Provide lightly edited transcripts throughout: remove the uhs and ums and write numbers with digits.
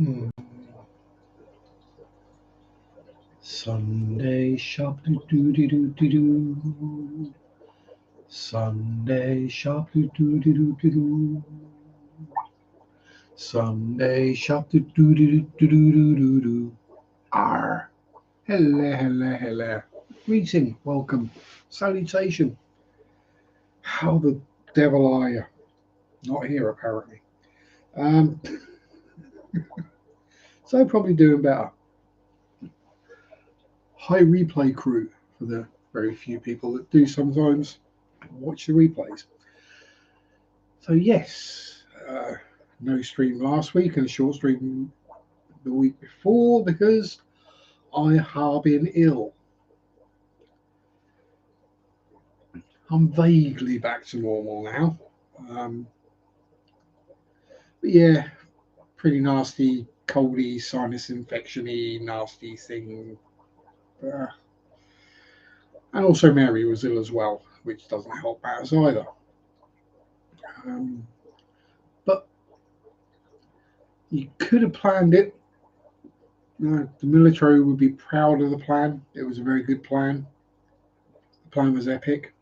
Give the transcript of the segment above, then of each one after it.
Hmm. Sunday shop do do do do do do. Sunday shop do do do do do do. Sunday shop do do do do do do do do. R. Hello, hello, hello. Greeting, welcome, salutation. How the devil are you? Not here apparently. Um, so probably doing better. High replay crew for the very few people that do sometimes watch the replays. So yes, no stream last week and a short stream the week before because I have been ill. I'm vaguely back to normal now. Um, but yeah, pretty nasty, coldy, sinus infection-y, nasty thing. Uh, and also Mary was ill as well, which doesn't help matters either. Um, but you could have planned it. The military would be proud of the plan. It was a very good plan. The plan was epic.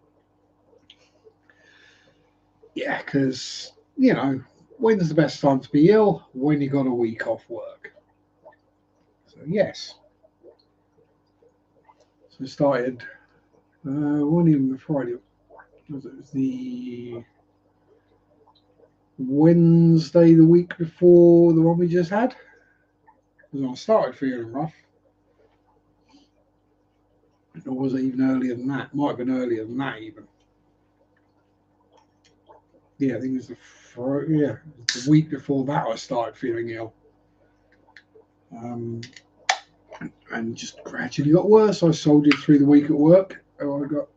Yeah, because, when's the best time to be ill? When you got a week off work. So, yes. So, it started, wasn't even the Friday. It was the Wednesday the week before the one we just had. Because I started feeling rough. Or was it even earlier than that? Might have been earlier than that even. Yeah, I think it was the week before that I started feeling ill. And just gradually got worse. I soldiered through the week at work. Oh, I got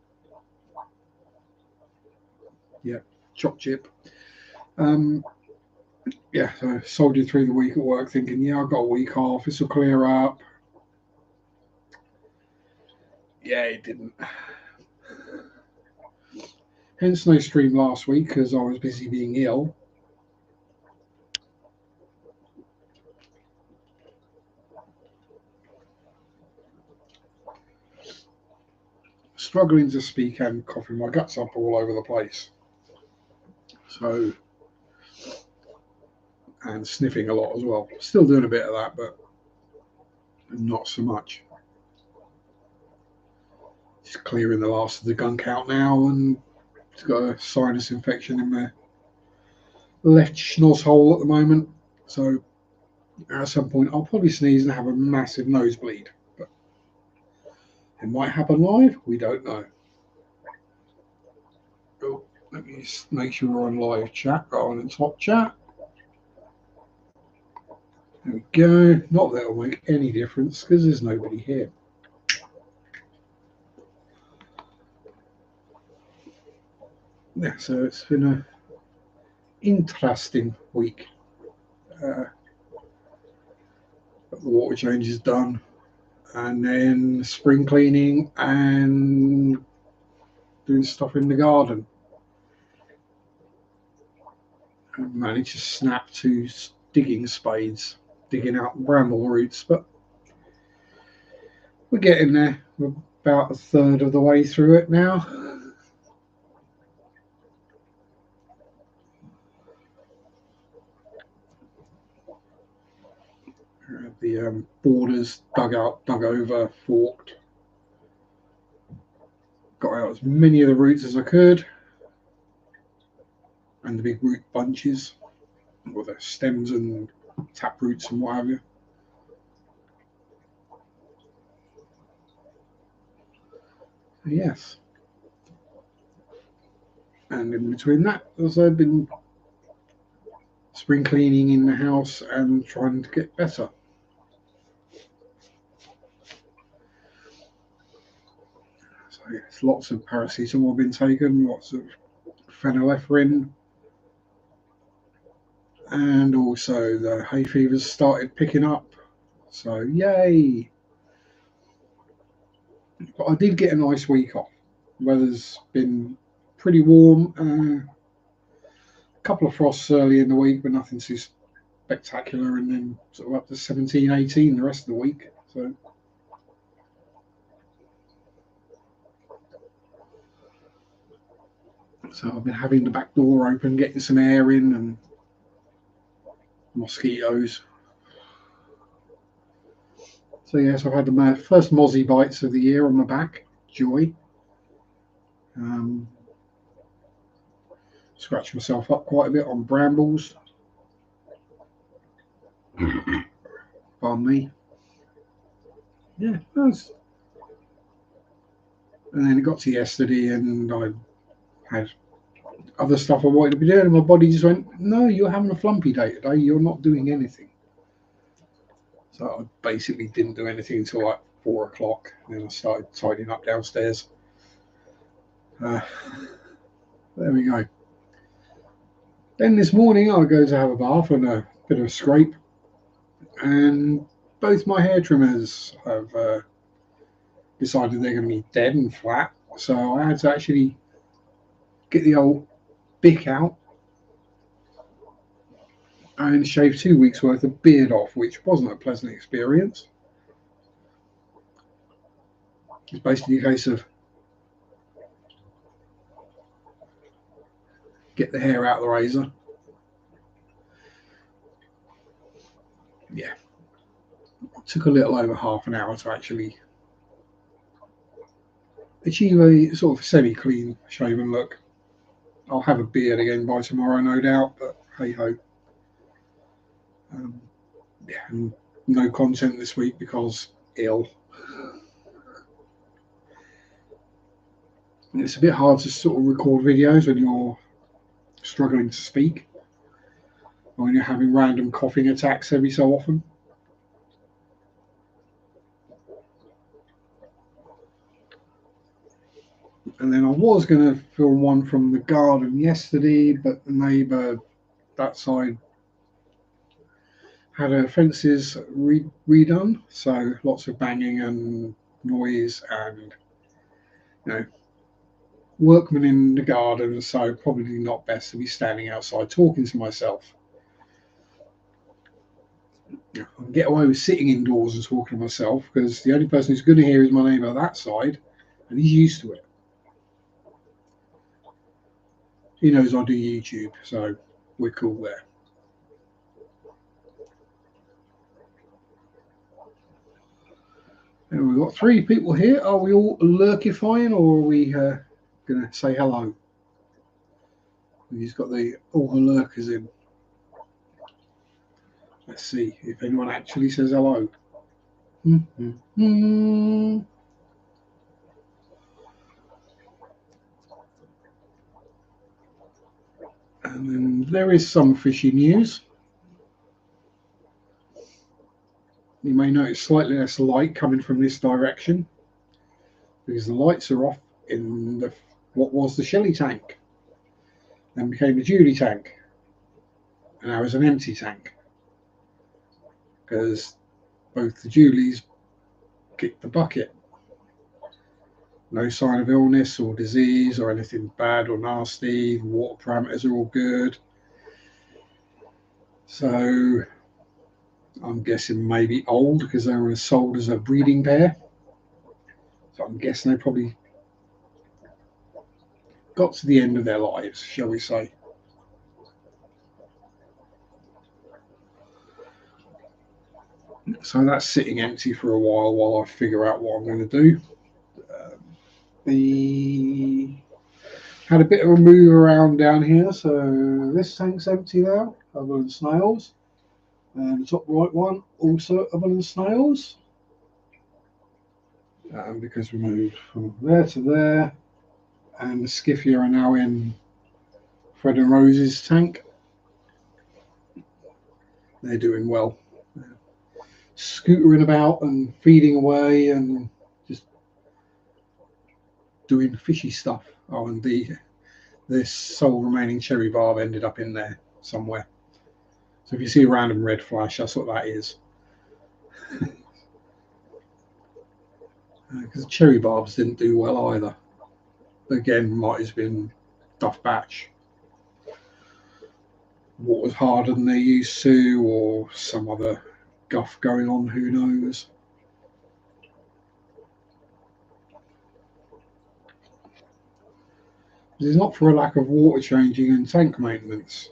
choc chip. So I soldiered through the week at work thinking, I've got a week off. This will clear up. Yeah, it didn't. Hence no stream last week because I was busy being ill. Struggling to speak and coughing my guts up all over the place. So, and sniffing a lot as well. Still doing a bit of that, but not so much. Just clearing the last of the gunk out now, and it's got a sinus infection in my left schnoz hole at the moment. So at some point, I'll probably sneeze and have a massive nosebleed. But it might happen live. We don't know. Oh, let me just make sure we're on live chat rather than top chat. There we go. Not that it'll make any difference because there's nobody here. Yeah, so it's been a interesting week. The water change is done, and then spring cleaning and doing stuff in the garden. I managed to snap 2 digging spades, digging out bramble roots, but we're getting there. We're about a third of the way through it now. The borders dug out, dug over, forked. Got out as many of the roots as I could, and the big root bunches, or the stems and tap roots and what have you. Yes. And in between that, also been spring cleaning in the house and trying to get better. So yes, lots of paracetamol been taken, lots of phenylephrine, and also the hay fever's started picking up. So yay! But I did get a nice week off. Weather's been pretty warm. A couple of frosts early in the week, but nothing too spectacular, and then sort of up to 17, 18 the rest of the week. So I've been having the back door open, getting some air in, and mosquitoes. So yes, I've had the first mozzie bites of the year on my back. Joy. Scratched myself up quite a bit on brambles. Pardon me. Yeah, and then it got to yesterday, and I had other stuff I wanted to be doing, and my body just went, "No, you're having a flumpy day today. You're not doing anything." So I basically didn't do anything until like 4 o'clock, and then I started tidying up downstairs. There we go. Then this morning I go to have a bath and a bit of a scrape, and both my hair trimmers have decided they're going to be dead and flat. So I had to actually get the old Bic out and shave 2 weeks worth of beard off, which wasn't a pleasant experience. It's basically a case of get the hair out of the razor. Yeah, it took a little over half an hour to actually achieve a sort of semi-clean shaven look. I'll have a beard again by tomorrow, no doubt, but hey ho. Yeah, and no content this week because ill. And it's a bit hard to sort of record videos when you're struggling to speak, or when you're having random coughing attacks every so often. And then I was going to film one from the garden yesterday, but the neighbour that side had her fences redone, so lots of banging and noise and workmen in the garden, so probably not best to be standing outside talking to myself. I can get away with sitting indoors and talking to myself because the only person who's going to hear is my neighbour that side, and he's used to it. He knows I do YouTube, so we're cool there. And we've got 3 people here. Are we all lurkifying, or are we going to say hello? He's got all the lurkers in. Let's see if anyone actually says hello. And then there is some fishy news. You may notice slightly less light coming from this direction because the lights are off in what was the Shelley tank, then became the Julie tank, and now is an empty tank because both the Julies kicked the bucket. No sign of illness or disease or anything bad or nasty. The water parameters are all good. So I'm guessing maybe old because they were sold as a breeding pair. So I'm guessing they probably got to the end of their lives, shall we say. So that's sitting empty for a while I figure out what I'm going to do. Had a bit of a move around down here, so this tank's empty now, other than snails. And the top right one, also other than snails. Because we moved from there to there, and the Skiffia are now in Fred and Rose's tank. They're doing well. Scootering about and feeding away and just doing fishy stuff. Oh, and this sole remaining cherry barb ended up in there somewhere. So if you see a random red flash, that's what that is. Because cherry barbs didn't do well either. Again, might have been tough batch. water's harder than they're used to, or some other guff going on, who knows. It's not for a lack of water changing and tank maintenance.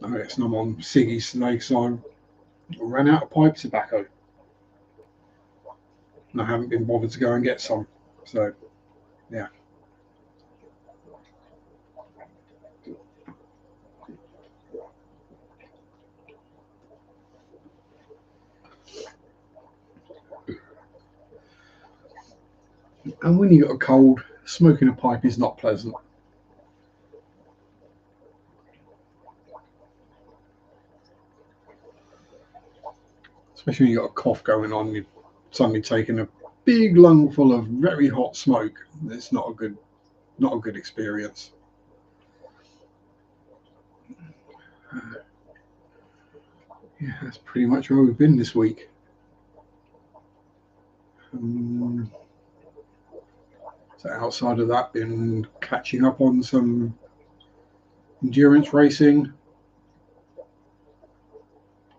Oh yes, and I'm on Siggy's today because I ran out of pipe tobacco. And I haven't been bothered to go and get some. So, yeah. And when you got a cold, smoking a pipe is not pleasant. Especially when you got a cough going on, you're suddenly taking a big lungful of very hot smoke. It's not a good experience. Yeah, that's pretty much where we've been this week. So outside of that, been catching up on some endurance racing,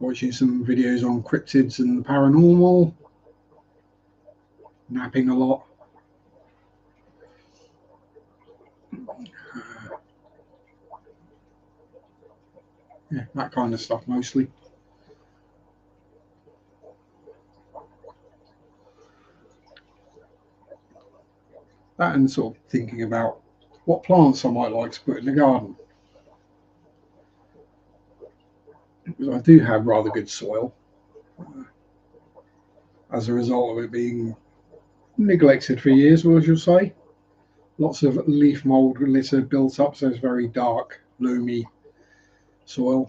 watching some videos on cryptids and the paranormal, napping a lot. Yeah, that kind of stuff mostly. That and sort of thinking about what plants I might like to put in the garden. Because I do have rather good soil as a result of it being neglected for years, we shall say. Lots of leaf mold litter built up, so it's very dark, loomy soil.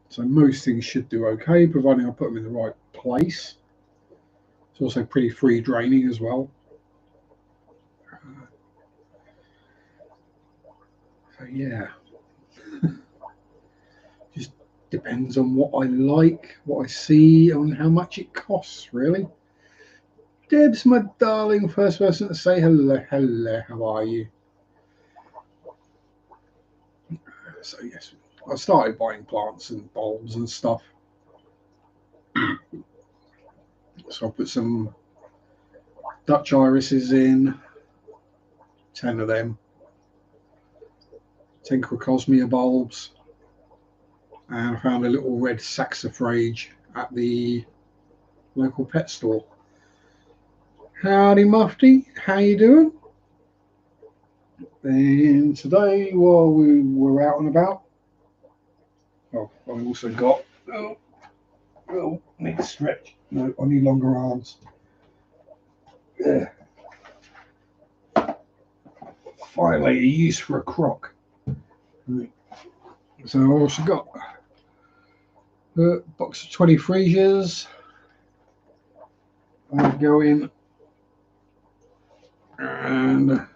So most things should do okay, providing I put them in the right place. It's also pretty free draining as well. So yeah, just depends on what I like, what I see, and how much it costs, really. Deb's my darling, first person to say hello. Hello, how are you? So yes, I started buying plants and bulbs and stuff. So I put some Dutch irises in, 10 of them, 10 Crocosmia bulbs, and I found a little red saxifrage at the local pet store. Howdy, Mufti, how you doing? And today, while we were out and about, I also got, need to stretch. No, I need longer arms. Yeah. Finally, a use for a crock. So I also got a box of 20 freesias. I'll go in and a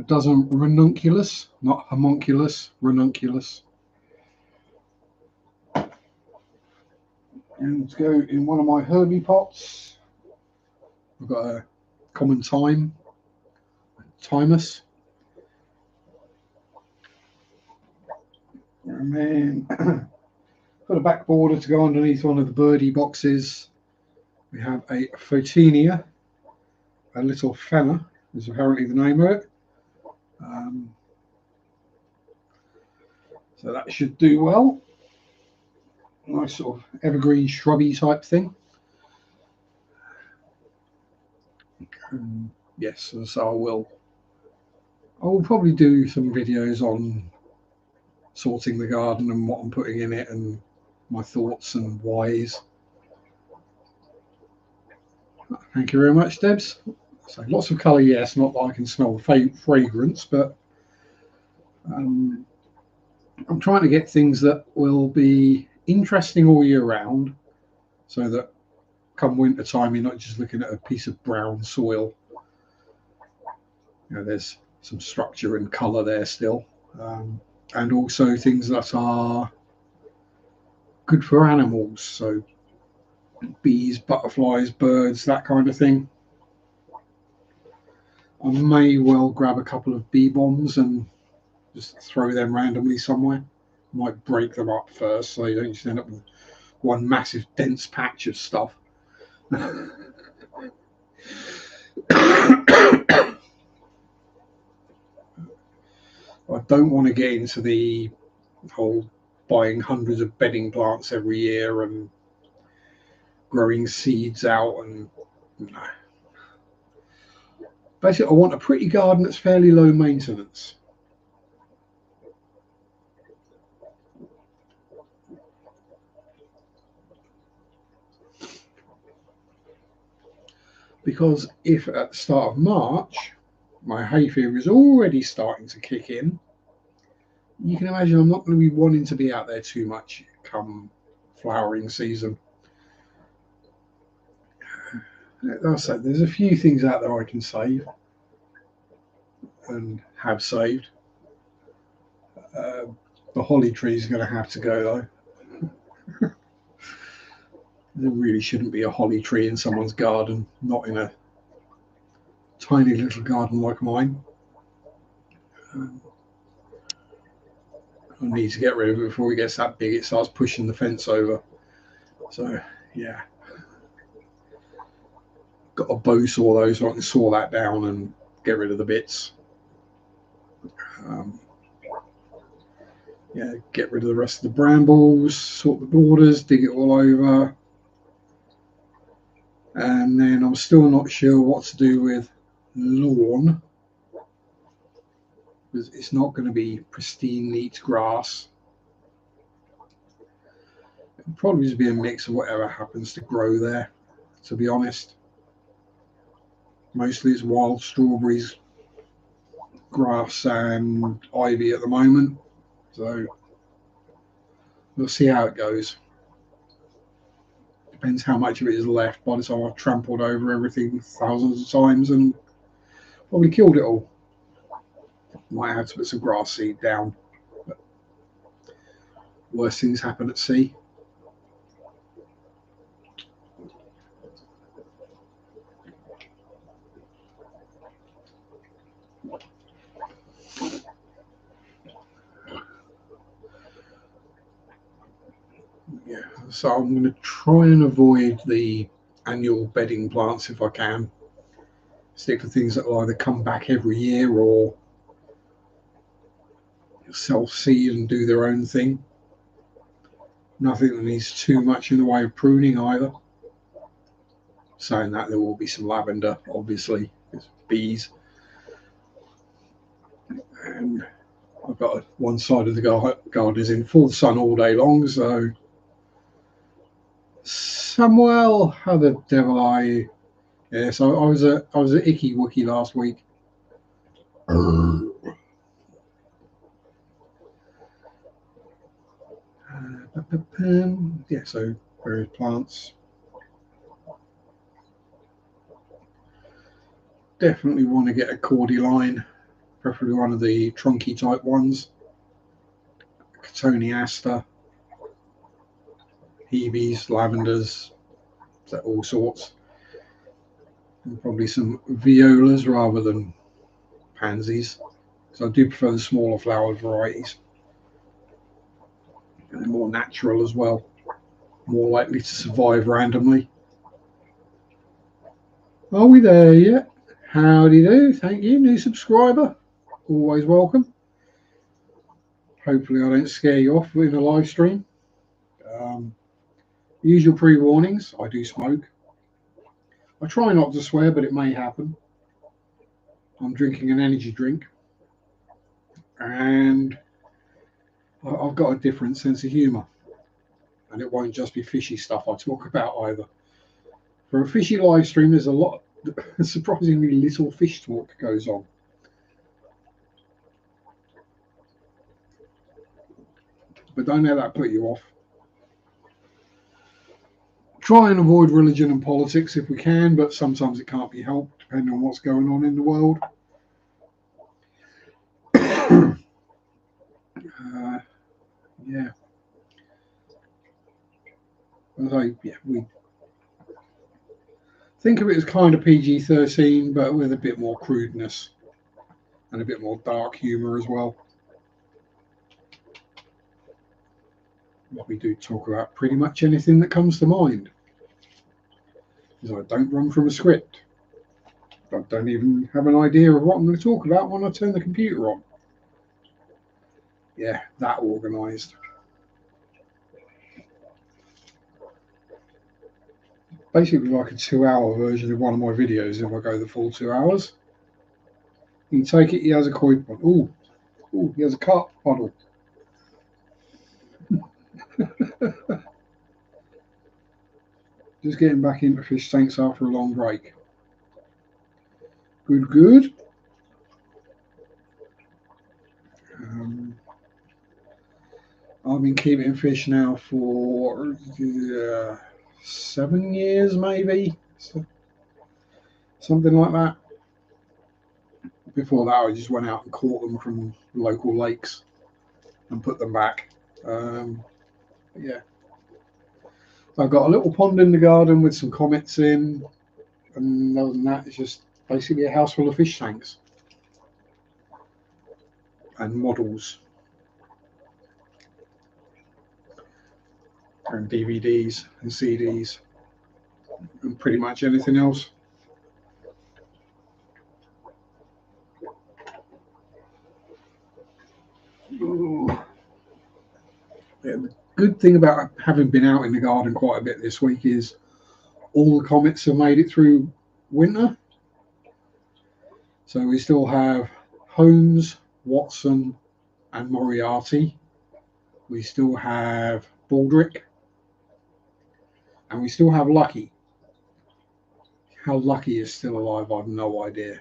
dozen ranunculus, not homunculus, ranunculus. And to go in one of my herby pots. I've got a common thyme, thymus. And then got a back border to go underneath one of the birdie boxes. We have a Photenia, a little fenna is apparently the name of it. So that should do well. Nice sort of evergreen shrubby type thing. Yes, and so I will probably do some videos on sorting the garden and what I'm putting in it and my thoughts and whys. Thank you very much, Debs. So lots of colour, yes, not that I can smell fragrance, but I'm trying to get things that will be interesting all year round so that come winter time you're not just looking at a piece of brown soil. You know, there's some structure and colour there still, and also things that are good for animals. So bees, butterflies, birds, that kind of thing. I may well grab a couple of bee bombs and just throw them randomly somewhere. Might break them up first so you don't just end up with one massive dense patch of stuff. I don't want to get into the whole buying hundreds of bedding plants every year and growing seeds out and no. Basically, I want a pretty garden that's fairly low maintenance. Because if at the start of March my hay fever is already starting to kick in, you can imagine I'm not going to be wanting to be out there too much come flowering season. Like I said, there's a few things out there I can save and have saved. The holly tree is going to have to go though. There really shouldn't be a holly tree in someone's garden, not in a tiny little garden like mine. I need to get rid of it before it gets that big it starts pushing the fence over. So yeah, got a bow saw though, so I can saw that down and get rid of the bits. Yeah, get rid of the rest of the brambles, sort the borders, dig it all over. And then I'm still not sure what to do with lawn, because it's not going to be pristine, neat grass. It'll probably just be a mix of whatever happens to grow there, to be honest. Mostly it's wild strawberries, grass and ivy at the moment. So we'll see how it goes. Depends how much of it is left by the time I've trampled over everything thousands of times and probably killed it all. Might have to put some grass seed down. But worse things happen at sea. Yeah, so I'm going to try and avoid the annual bedding plants if I can. Stick to things that will either come back every year or self-seed and do their own thing. Nothing that needs too much in the way of pruning either. Saying that, there will be some lavender, obviously, it's bees. And I've got one side of the garden is in full sun all day long, so Samuel, how the devil are you? Yeah, so I was at Icky Wookie last week. Yeah, so various plants. Definitely want to get a cordyline, preferably one of the trunky type ones. Cotoneaster, Hebes, lavenders, all sorts. And probably some violas rather than pansies. So I do prefer the smaller flowered varieties. And they're more natural as well, more likely to survive randomly. Are we there yet? Howdy do, thank you, new subscriber. Always welcome. Hopefully I don't scare you off in a live stream. Usual pre-warnings, I do smoke. I try not to swear, but it may happen. I'm drinking an energy drink. And I've got a different sense of humour. And it won't just be fishy stuff I talk about either. For a fishy live stream, there's a lot, surprisingly little fish talk goes on. But don't let that put you off. Try and avoid religion and politics if we can, but sometimes it can't be helped, depending on what's going on in the world. Yeah. So, yeah, Think of it as kind of PG-13, but with a bit more crudeness and a bit more dark humour as well. We do talk about pretty much anything that comes to mind, because I don't run from a script. I don't even have an idea of what I'm going to talk about when I turn the computer on. Yeah, that organised. Basically like a 2-hour version of one of my videos if I go the full 2 hours. You take it, he has a koi pond. Ooh, he has a carp puddle. Just getting back into fish tanks after a long break. Good. I've been keeping fish now for 7 years, maybe. Something like that. Before that, I just went out and caught them from local lakes and put them back. Yeah. I've got a little pond in the garden with some comets in, and other than that, it's just basically a house full of fish tanks and models and DVDs and CDs and pretty much anything else. Ooh. Yeah, the good thing about having been out in the garden quite a bit this week is all the comets have made it through winter. So we still have Holmes, Watson, and Moriarty. We still have Baldrick, and we still have Lucky. How Lucky is still alive, I've no idea.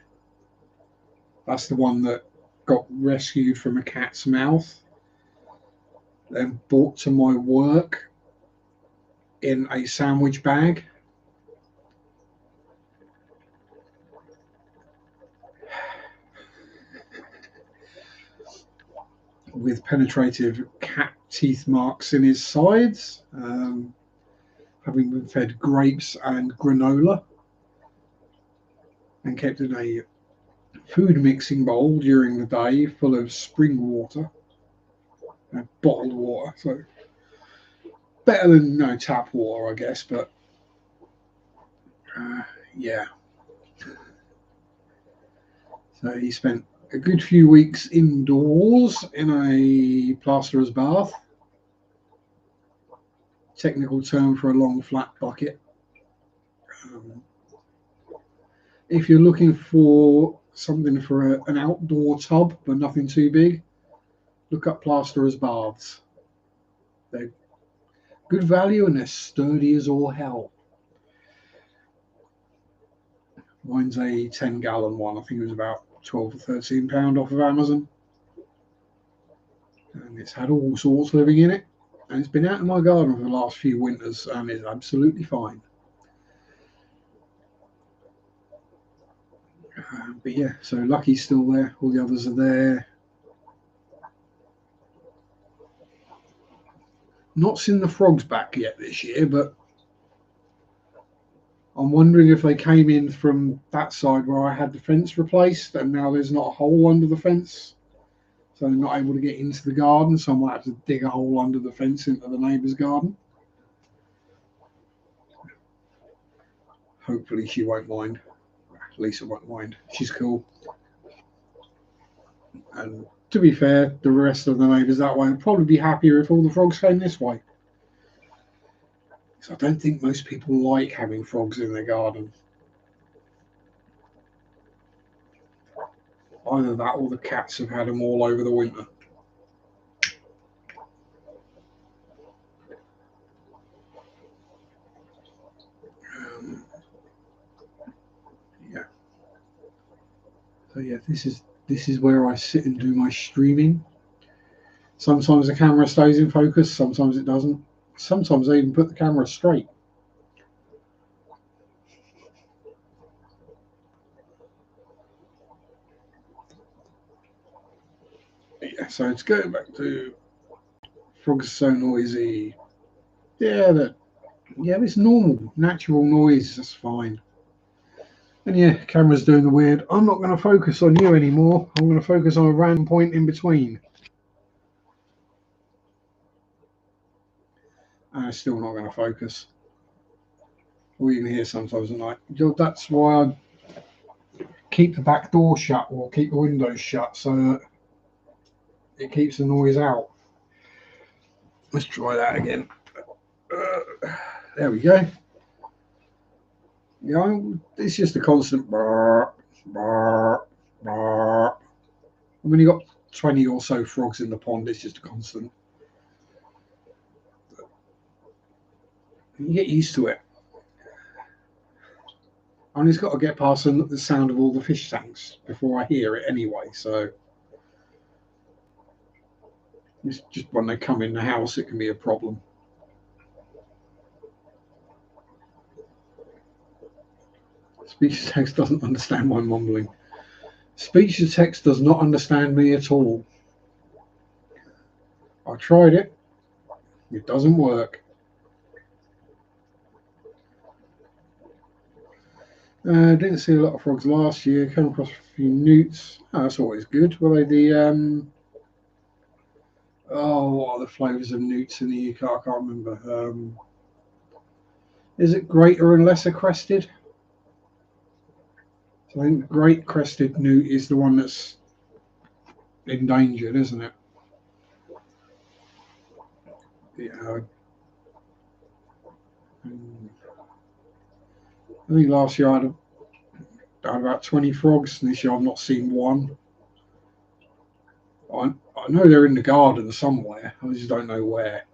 That's the one that got rescued from a cat's mouth, then brought to my work in a sandwich bag. With penetrative cat teeth marks in his sides, having been fed grapes and granola and kept in a food mixing bowl during the day full of spring water and bottled water. So better than tap water, I guess, but yeah. So he spent a good few weeks indoors in a plasterer's bath. Technical term for a long flat bucket. If you're looking for something for an outdoor tub but nothing too big, look up plasterer's baths. They're good value and they're sturdy as all hell. Mine's a 10-gallon one. I think it was about £12 or £13 off of Amazon. And it's had all sorts living in it. And it's been out in my garden for the last few winters and it's absolutely fine. But yeah, so Lucky's still there. All the others are there. Not seen the frogs back yet this year, but I'm wondering if they came in from that side where I had the fence replaced and now there's not a hole under the fence. So they're not able to get into the garden. So I might have to dig a hole under the fence into the neighbour's garden. Hopefully she won't mind. Lisa won't mind. She's cool. And to be fair, the rest of the neighbours that way would probably be happier if all the frogs came this way. Because I don't think most people like having frogs in their garden. Either that or the cats have had them all over the winter. Yeah. So yeah, this is where I sit and do my streaming. Sometimes the camera stays in focus, sometimes it doesn't. Sometimes I even put the camera straight. Yeah, so it's going back to frogs are so noisy. Yeah, it's normal, natural noise. That's fine. And yeah, camera's doing the weird. I'm not going to focus on you anymore. I'm going to focus on a random point in between. And it's still not going to focus. Or you can hear sometimes at night. That's why I keep the back door shut or keep the windows shut so that it keeps the noise out. Let's try that again. There we go. Yeah, it's just a constant bark, bark, bark. And when you've got 20 or so frogs in the pond, it's just a constant. You get used to it. And it's got to get past the sound of all the fish tanks before I hear it anyway. So it's just when they come in the house, it can be a problem. Speech to text doesn't understand my mumbling. Speech to text does not understand me at all. I tried it. It doesn't work. Didn't see a lot of frogs last year. Came across a few newts. Oh, that's always good. Were they the what are the flavours of newts in the UK? I can't remember. Is it greater and lesser crested? So I think great crested newt is the one that's endangered, isn't it? Yeah. I think last year I had about 20 frogs. This year I've not seen one. I know they're in the garden somewhere. I just don't know where.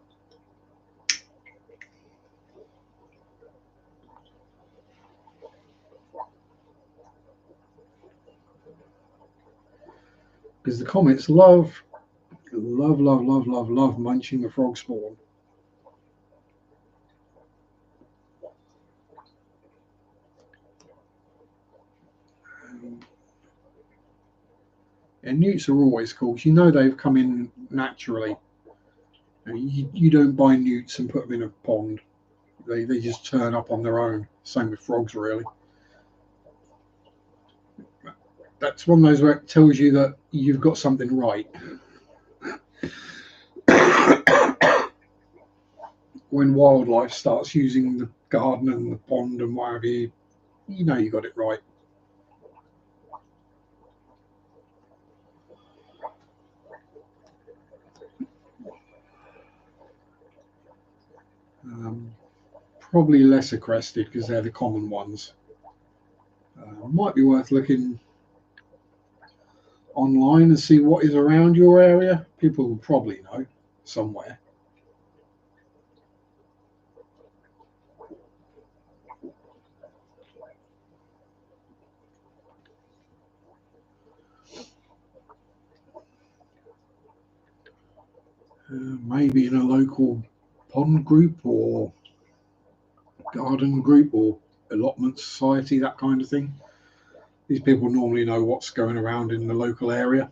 Because the comets love munching the frog spawn. And newts are always cool. You know they've come in naturally. You don't buy newts and put them in a pond. They just turn up on their own. Same with frogs, really. That's one of those where it tells you that you've got something right. When wildlife starts using the garden and the pond and what have you, you know you got it right. Probably lesser crested because they're the common ones. Might be worth looking online and see what is around your area. People will probably know somewhere. Maybe in a local pond group or garden group or allotment society, that kind of thing. These people normally know what's going around in the local area.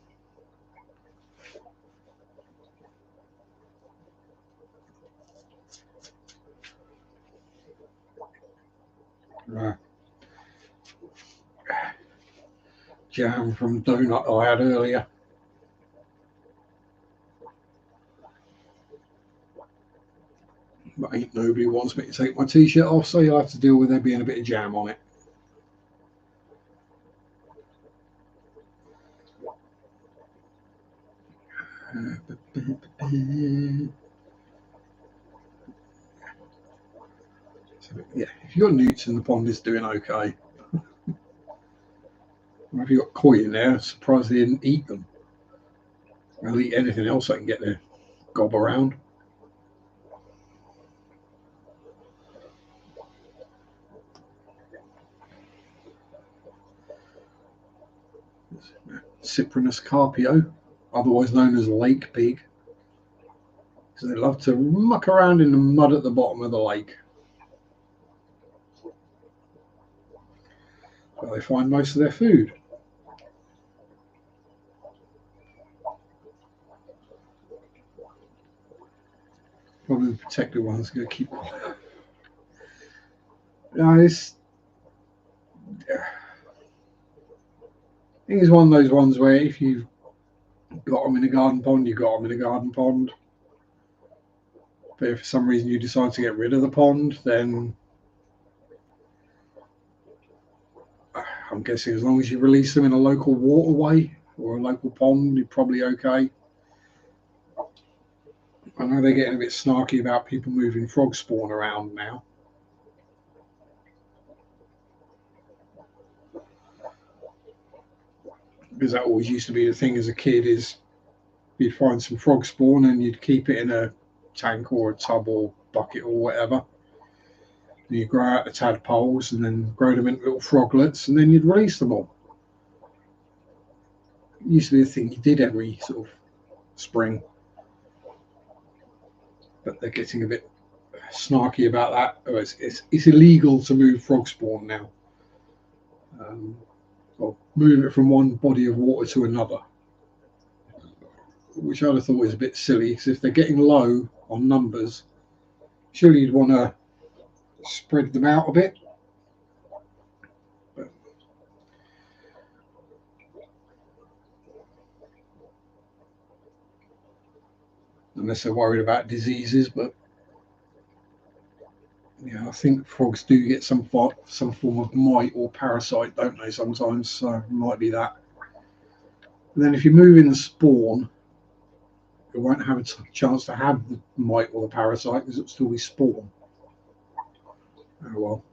Jam from donut I had earlier. But ain't nobody wants me to take my t-shirt off, so you'll have to deal with there being a bit of jam on it. So, yeah, if you've got newts in the pond, it's doing okay. If you've got koi in there, surprised they didn't eat them. They'll eat anything else they can get their gob around. Cyprinus carpio, otherwise known as lake pig. So they love to muck around in the mud at the bottom of the lake. Where they find most of their food. Probably the protected one's going to keep quiet. No, I think it's one of those ones where if you've got them in a garden pond, you've got them in a garden pond. But if for some reason you decide to get rid of the pond, then I'm guessing as long as you release them in a local waterway or a local pond, you're probably okay. I know they're getting a bit snarky about people moving frog spawn around now. Because that always used to be the thing as a kid is you'd find some frog spawn and you'd keep it in a tank or a tub or bucket or whatever. And you'd grow out the tadpoles and then grow them into little froglets and then you'd release them all. It used to be a thing you did every sort of spring. But they're getting a bit snarky about that. Oh, it's illegal to move frog spawn now. Or move it from one body of water to another. Which I'd have thought was a bit silly, because if they're getting low on numbers, surely you'd want to spread them out a bit. But unless they're worried about diseases, but yeah, I think frogs do get some form of mite or parasite, don't they? Sometimes, so it might be that. And then if you move in the spawn, it won't have a chance to have the mite or the parasite because it'll still be spawn. Oh well.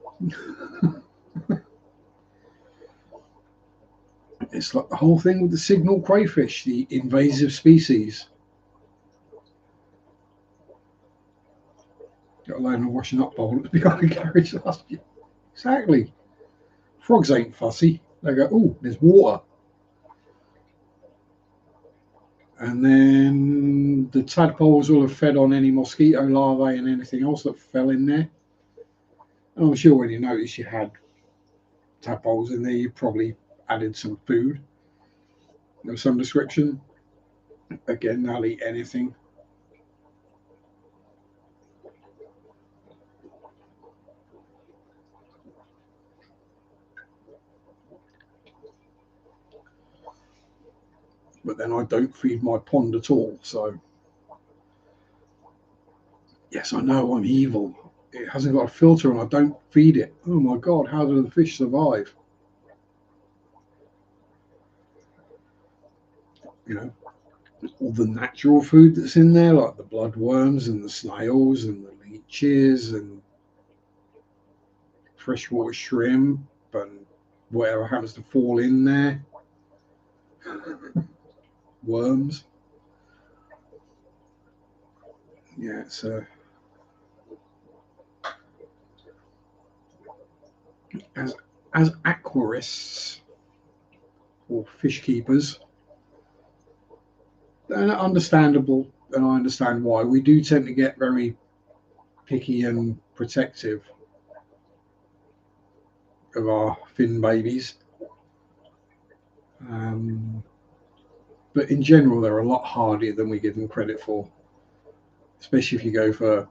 It's like the whole thing with the signal crayfish, the invasive species. Got a load of washing up bowl behind the garage last year. Exactly. Frogs ain't fussy. They go, oh, there's water. And then the tadpoles will have fed on any mosquito larvae and anything else that fell in there. And I'm sure when you noticed you had tadpoles in there, you probably added some food of some description. Again, they'll eat anything. But then I don't feed my pond at all. So, yes, I know I'm evil. It hasn't got a filter and I don't feed it. Oh my God, how do the fish survive? You know, all the natural food that's in there, like the bloodworms and the snails and the leeches and freshwater shrimp and whatever happens to fall in there. Worms. Yeah, it's as aquarists or fish keepers, they're understandable, and I understand why. We do tend to get very picky and protective of our fin babies. But in general, they're a lot hardier than we give them credit for, especially if you go for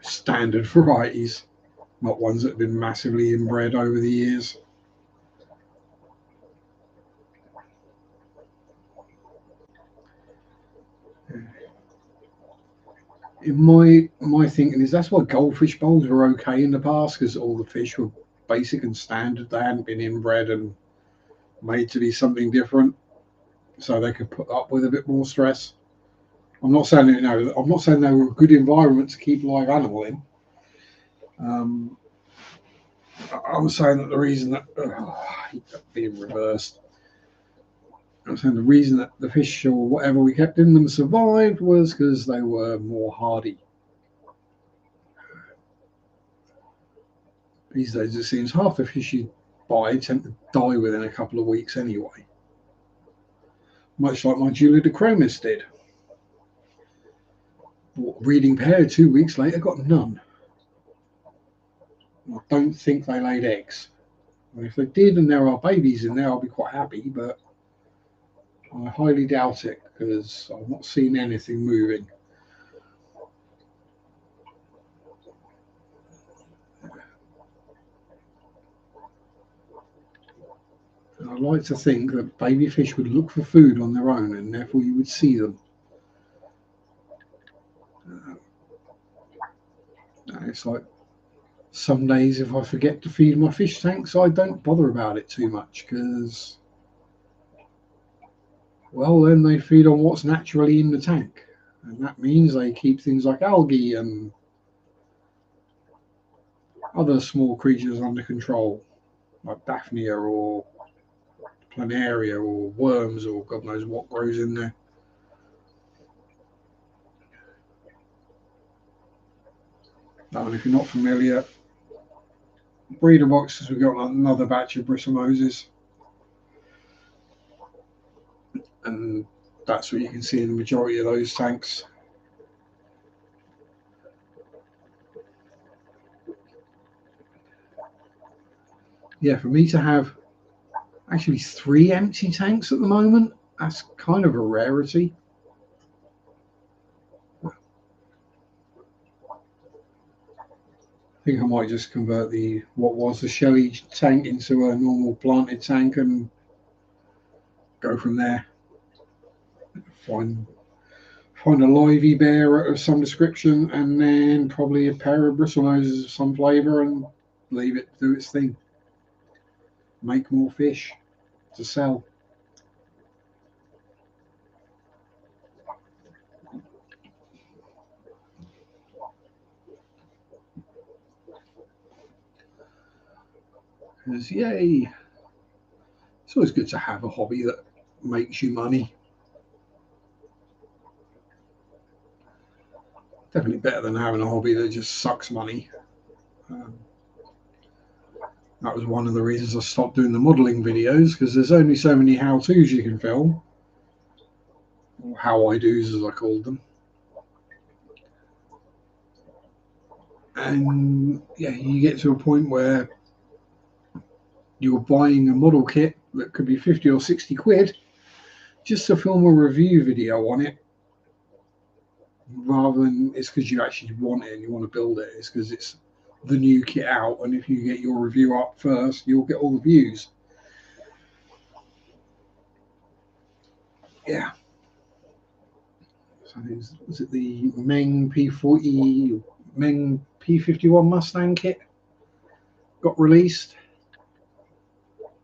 standard varieties, not ones that have been massively inbred over the years. In my thinking is that's why goldfish bowls were okay in the past because all the fish were basic and standard. They hadn't been inbred and made to be something different, so they could put up with a bit more stress. I'm not saying I'm not saying they were a good environment to keep live animal in. I was saying that the reason that being reversed. I'm saying the reason that the fish or whatever we kept in them survived was because they were more hardy. These days, it seems half the fish you buy tend to die within a couple of weeks anyway. Much like my Julidochromis did. Breeding pair 2 weeks later got none. I don't think they laid eggs. If they did and there are babies in there, I'll be quite happy, but I highly doubt it because I've not seen anything moving. I like to think that baby fish would look for food on their own, and therefore you would see them. It's like some days if I forget to feed my fish tanks, I don't bother about it too much because, well, then they feed on what's naturally in the tank. And that means they keep things like algae and other small creatures under control, like Daphnia or planaria or worms or God knows what grows in there. And if you're not familiar, breeder boxes, we've got another batch of bristlenoses, and that's what you can see in the majority of those tanks. Yeah, for me to have actually 3 empty tanks at the moment, that's kind of a rarity. I think I might just convert what was the shelly tank into a normal planted tank and go from there. Find a lively bear of some description, and then probably a pair of bristlenoses of some flavour, and leave it do its thing. Make more fish to sell. Because yay, it's always good to have a hobby that makes you money. Definitely better than having a hobby that just sucks money. Um, that was one of the reasons I stopped doing the modelling videos, because there's only so many how-tos you can film, or how-I-dos as I called them. And yeah, you get to a point where you're buying a model kit that could be 50 or 60 quid just to film a review video on it, rather than it's because you actually want it and you want to build it. It's because it's the new kit out, and if you get your review up first, you'll get all the views. Yeah. So was it the Meng P40, Meng P51 Mustang kit got released?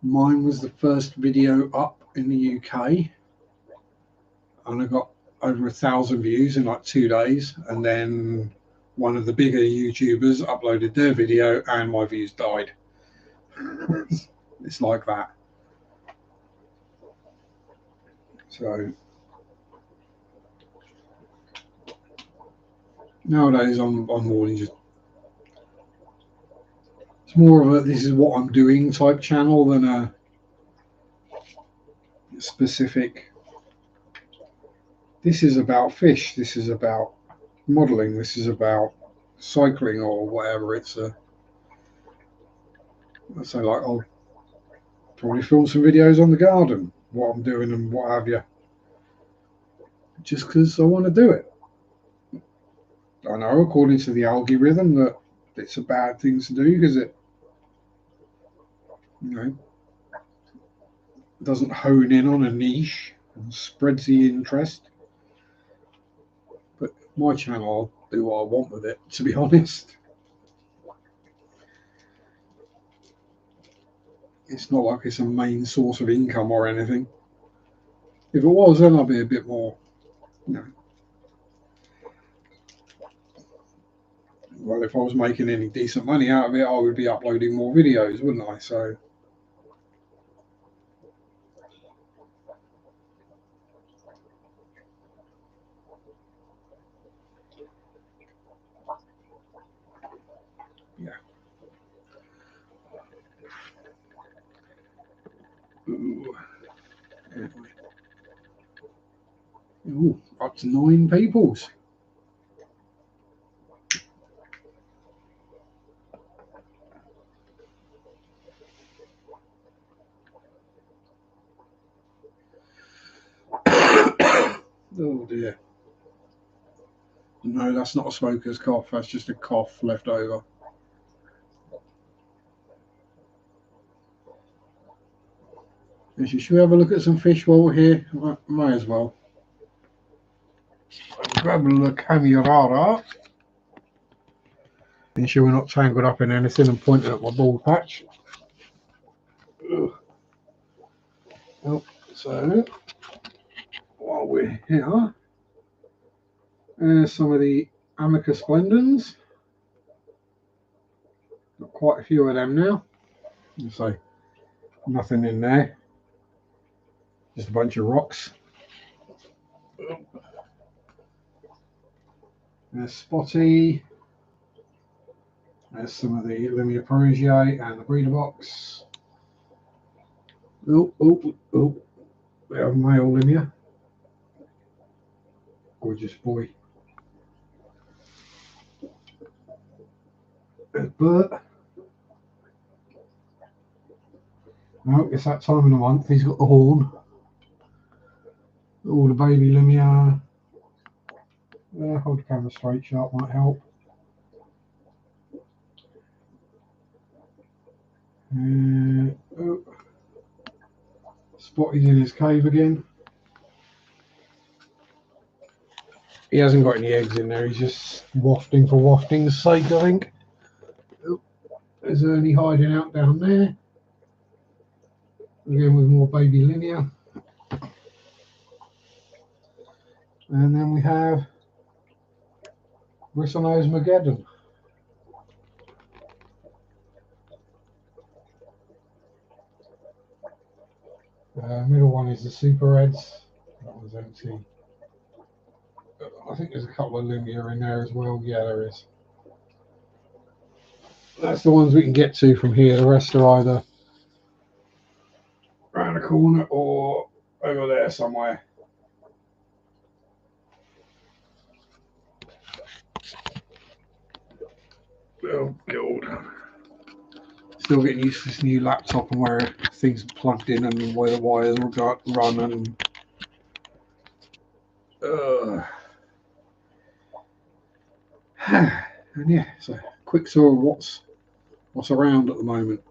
Mine was the first video up in the UK, and I got over 1,000 views in like 2 days. And then one of the bigger YouTubers uploaded their video, and my views died. It's like that. So nowadays, I'm more just, it's more of a this is what I'm doing type channel than a specific. This is about fish. This is about modelling. This is about cycling or whatever. It's a. I say like I'll probably film some videos on the garden, what I'm doing and what have you, just because I want to do it. I know according to the algorithm that it's a bad thing to do because it, you know, doesn't hone in on a niche and spreads the interest. But my channel, I'll do what I want with it, to be honest. It's not like it's a main source of income or anything. If it was, then I'd be a bit more, you know. Well, if I was making any decent money out of it, I would be uploading more videos, wouldn't I? So, yeah. Ooh. Ooh, up to 9 peoples. Oh dear. No, that's not a smoker's cough. That's just a cough left over. Should we have a look at some fish while we're here? May as well. Grab the camera. Ensure we're not tangled up in anything and pointing at my bald patch. Oh, so while we're here, there's some of the Amicus Splendens. Got quite a few of them now. So nothing in there, just a bunch of rocks. There's Spotty. There's some of the Limia Parisiae and the breeder box. Oh, we have male Limia. Gorgeous boy. There's Bert. Oh, it's that time of the month. He's got the horn. All the baby Limia. Hold the camera straight, Sharpe might help. Spotty's in his cave again. He hasn't got any eggs in there, he's just wafting for wafting's sake, I think. Oh, there's Ernie hiding out down there. Again with more baby Limia. And then we have Bristlenose Mageddon. Middle one is the Super Reds. That one's empty. I think there's a couple of Limia in there as well. Yeah, there is. That's the ones we can get to from here. The rest are either around the corner or over there somewhere. Oh god. Still getting used to this new laptop and where things are plugged in and where the wires run and and yeah, so quick tour of what's around at the moment.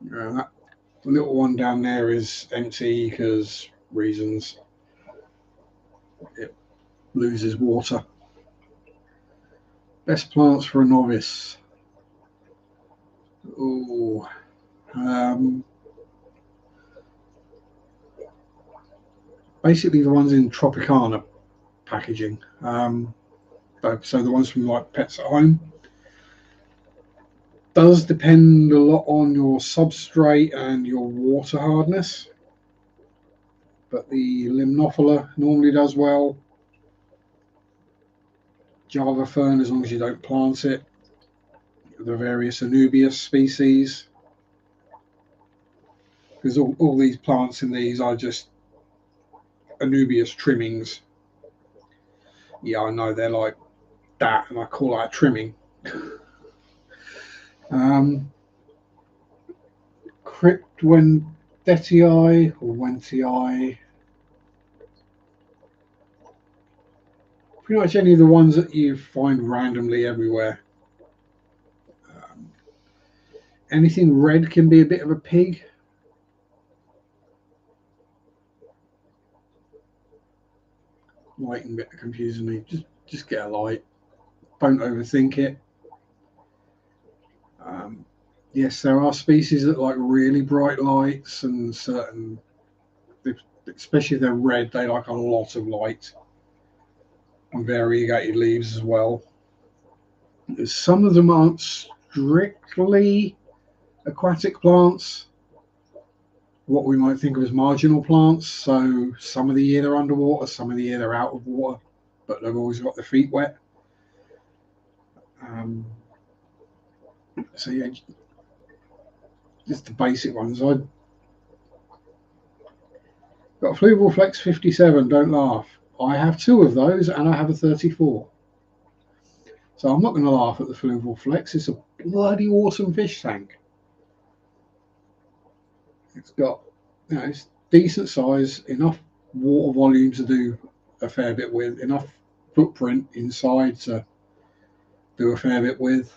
That little one down there is empty because reasons. It loses water. Best plants for a novice. Oh, basically the ones in Tropicana packaging. So the ones from like Pets at Home. Does depend a lot on your substrate and your water hardness, but the Limnophila normally does well. Java fern, as long as you don't plant it. The various Anubias species, because all these plants in these are just Anubias trimmings. Yeah, I know they're like that, and I call that trimming. Cryptwendetii or Wentii. Pretty much any of the ones that you find randomly everywhere. Anything red can be a bit of a pig. Lighting a bit confusing me. Just get a light. Don't overthink it. Yes, there are species that like really bright lights, and certain, especially if they're red, they like a lot of light. And variegated leaves as well. Some of them aren't strictly aquatic plants, what we might think of as marginal plants. So some of the year they're underwater, some of the year they're out of water, but they've always got their feet wet. So yeah, just the basic ones. I got a Fluval Flex 57, don't laugh. I have two of those and I have a 34. So I'm not going to laugh at the Fluval Flex. It's a bloody awesome fish tank. It's got, it's decent size, enough water volume to do a fair bit with, enough footprint inside to do a fair bit with.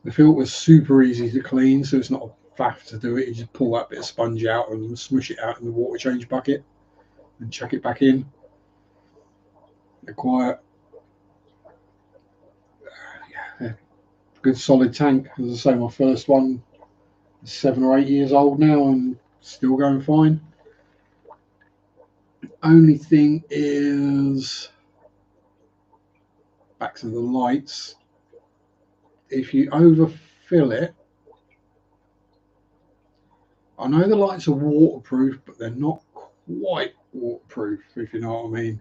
The filter's super easy to clean, so it's not a faff to do it. You just pull that bit of sponge out and smush it out in the water change bucket and chuck it back in. They're quiet. Yeah, good solid tank. As I say, my first one is 7 or 8 years old now and still going fine. Only thing is, back to the lights, if you overfill it, I know the lights are waterproof, but they're not quite waterproof, if you know what I mean.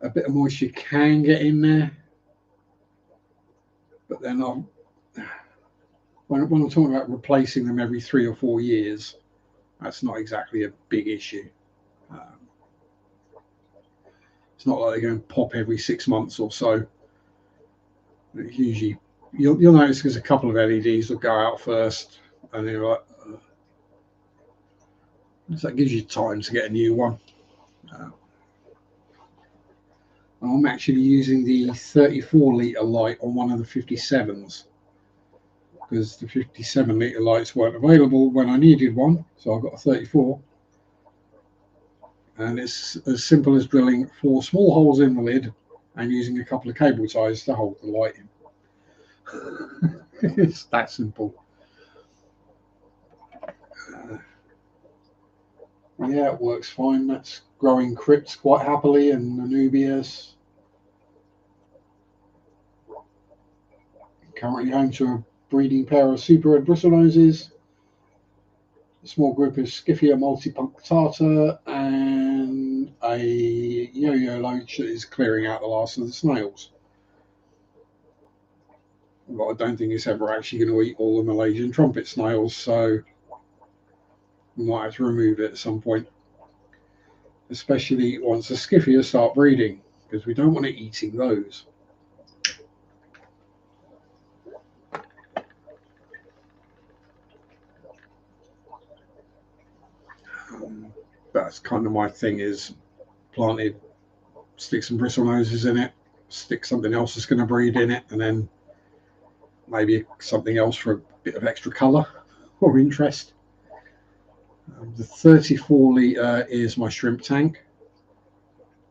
A bit of moisture can get in there, but they're not. When I'm talking about replacing them every 3 or 4 years, that's not exactly a big issue. It's not like they're going to pop every 6 months or so. Usually, you'll notice there's a couple of LEDs that go out first, and then you're like, so that gives you time to get a new one. I'm actually using the 34-litre light on one of the 57s because the 57-litre lights weren't available when I needed one, so I've got a 34. And it's as simple as drilling 4 small holes in the lid and using a couple of cable ties to hold the light in. It's that simple. Yeah, it works fine. That's growing crypts quite happily and Anubias. Currently home to a breeding pair of super red bristlenoses, a small group of Scyphia multipunctata, and a yo-yo loach that is clearing out the last of the snails. But I don't think it's ever actually going to eat all the Malaysian trumpet snails, so we might have to remove it at some point. Especially once the Scyphia start breeding, because we don't want it eating those. That's kind of my thing, is planted, stick some bristlenoses in it, stick something else that's going to breed in it, and then maybe something else for a bit of extra colour or interest. The 34-litre is my shrimp tank,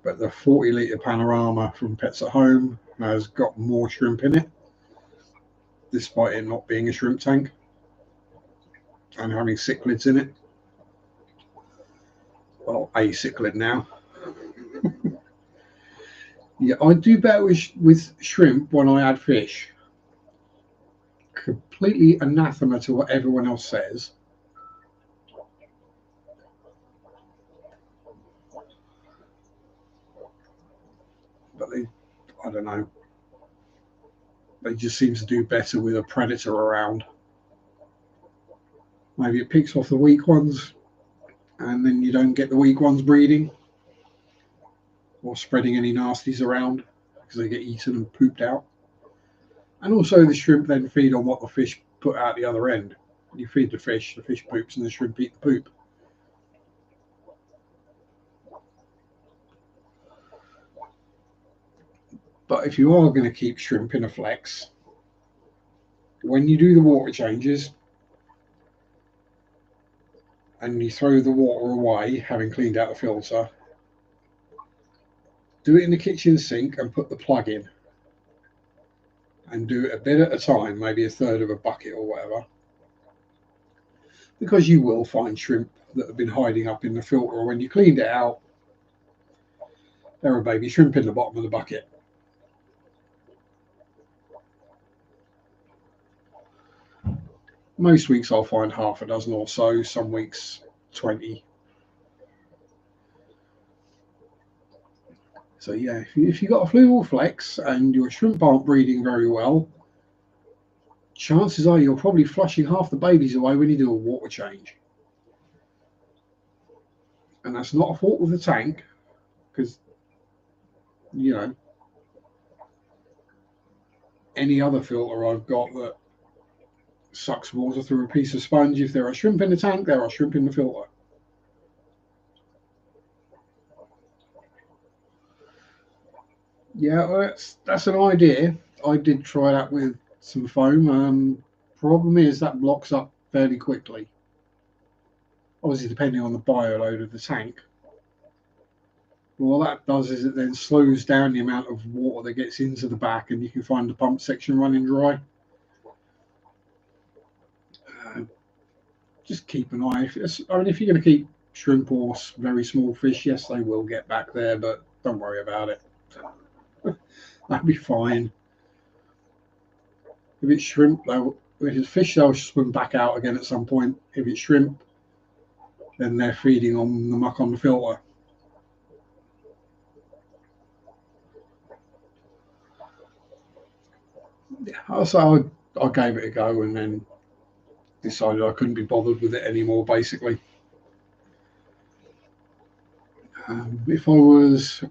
but the 40-litre panorama from Pets at Home has got more shrimp in it, despite it not being a shrimp tank and having cichlids in it. Well, a cichlid now. Yeah, I do better with shrimp when I add fish. Completely anathema to what everyone else says. But I don't know. They just seem to do better with a predator around. Maybe it picks off the weak ones, and then you don't get the weak ones breeding or spreading any nasties around because they get eaten and pooped out. And also the shrimp then feed on what the fish put out the other end. You feed the fish poops, and the shrimp eat the poop. But if you are going to keep shrimp in a flex, when you do the water changes and you throw the water away, having cleaned out the filter, do it in the kitchen sink and put the plug in. And do it a bit at a time, maybe a third of a bucket or whatever. Because you will find shrimp that have been hiding up in the filter. When you cleaned it out, there are baby shrimp in the bottom of the bucket. Most weeks I'll find half a dozen or so, some weeks 20. So yeah, if you've got a fluval flex and your shrimp aren't breeding very well, chances are you're probably flushing half the babies away when you do a water change. And that's not a fault of the tank, because, you know, any other filter I've got that sucks water through a piece of sponge, if there are shrimp in the tank, there are shrimp in the filter. Yeah, well, that's an idea. I did try that with some foam. Problem is that blocks up fairly quickly. Obviously, depending on the bioload of the tank. Well, what that does is it then slows down the amount of water that gets into the back, and you can find the pump section running dry. Just keep an eye. I mean, if you're going to keep shrimp or very small fish, yes, they will get back there, but don't worry about it. That'll be fine. If it's shrimp, if it's fish, they'll swim back out again at some point. If it's shrimp, then they're feeding on the muck on the filter. Yeah, so I gave it a go and then decided I couldn't be bothered with it anymore, basically. If I was,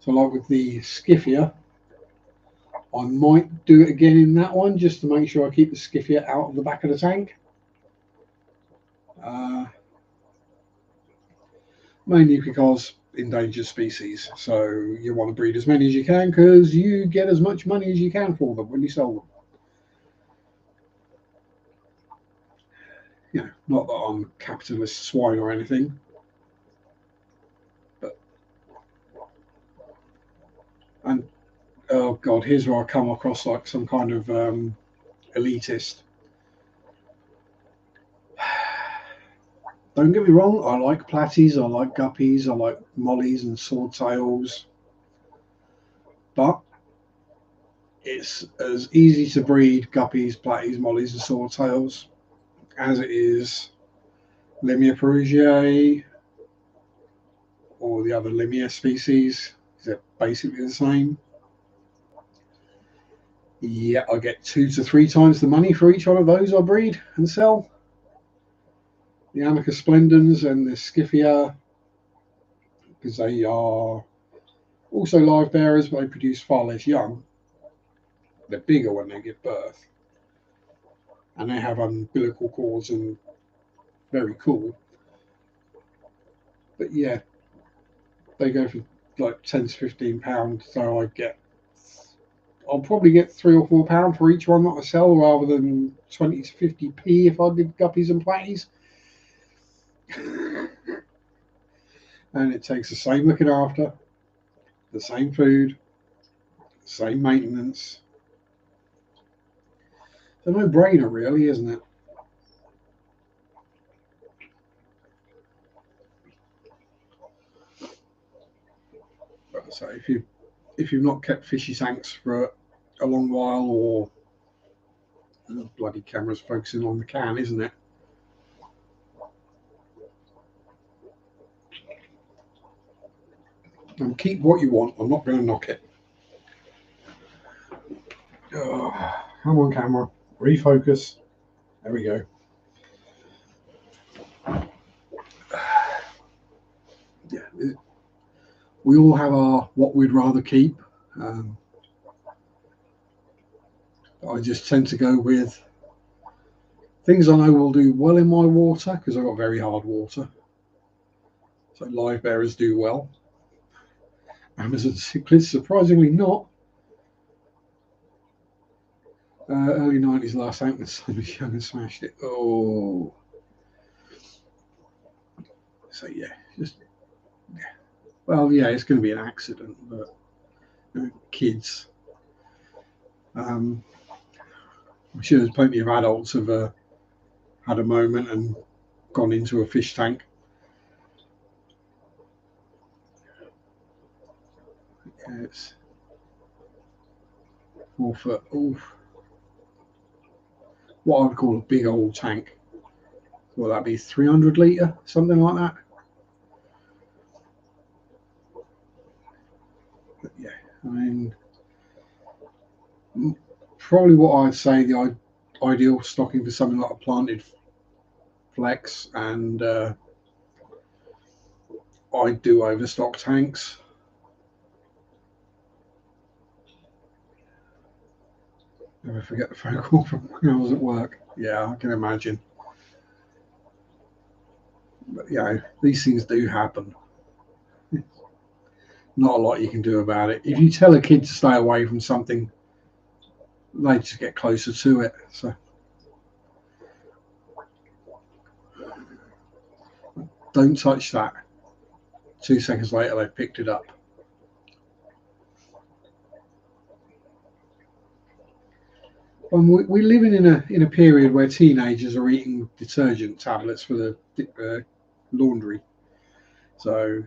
so like with the Skiffia, I might do it again in that one just to make sure I keep the Skiffia out of the back of the tank. Mainly because endangered species, so you want to breed as many as you can because you get as much money as you can for them when you sell them. You know, not that I'm a capitalist swine or anything, but and oh god, here's where I come across like some kind of elitist. Don't get me wrong, I like platies, I like guppies, I like mollies and swordtails, but it's as easy to breed guppies, platies, mollies, and swordtails as it is Limia perugiae or the other Limia species. They're basically the same. Yeah, I get 2 to 3 times the money for each one of those I breed and sell. The Amica splendens and the Skiffia, because they are also live bearers, but they produce far less young. They're bigger when they give birth, and they have umbilical cords and very cool. But yeah, they go for like £10 to £15, so I'll probably get £3 or £4 for each one that I sell, rather than 20 to 50p if I did guppies and platies. And it takes the same looking after, the same food, the same maintenance. It's a no-brainer, really, isn't it? So if you've not kept fishy tanks for a long while, or the bloody camera's focusing on the can, isn't it? And keep what you want. I'm not going to knock it. Oh, come on, camera. Refocus. There we go. Yeah, we all have our what we'd rather keep. I just tend to go with things I know will do well in my water, because I've got very hard water. So live bearers do well. Amazon cichlids, surprisingly not. Early 90s last tank when Son was young and smashed it. Oh. So yeah, well, yeah, it's going to be an accident, but kids. I'm sure there's plenty of adults have had a moment and gone into a fish tank. Yeah, it's 4 foot. Oof. What I would call a big old tank. Will that be 300 litre, something like that? But yeah, I mean, probably what I'd say the ideal stocking for something like a planted flex, and I do overstock tanks. Never forget the phone call from when I was at work. Yeah, I can imagine. But yeah, these things do happen. Not a lot you can do about it. If you tell a kid to stay away from something they just get closer to it. So don't touch that. 2 seconds later, they picked it up. And we're living in a period where teenagers are eating detergent tablets for the laundry. So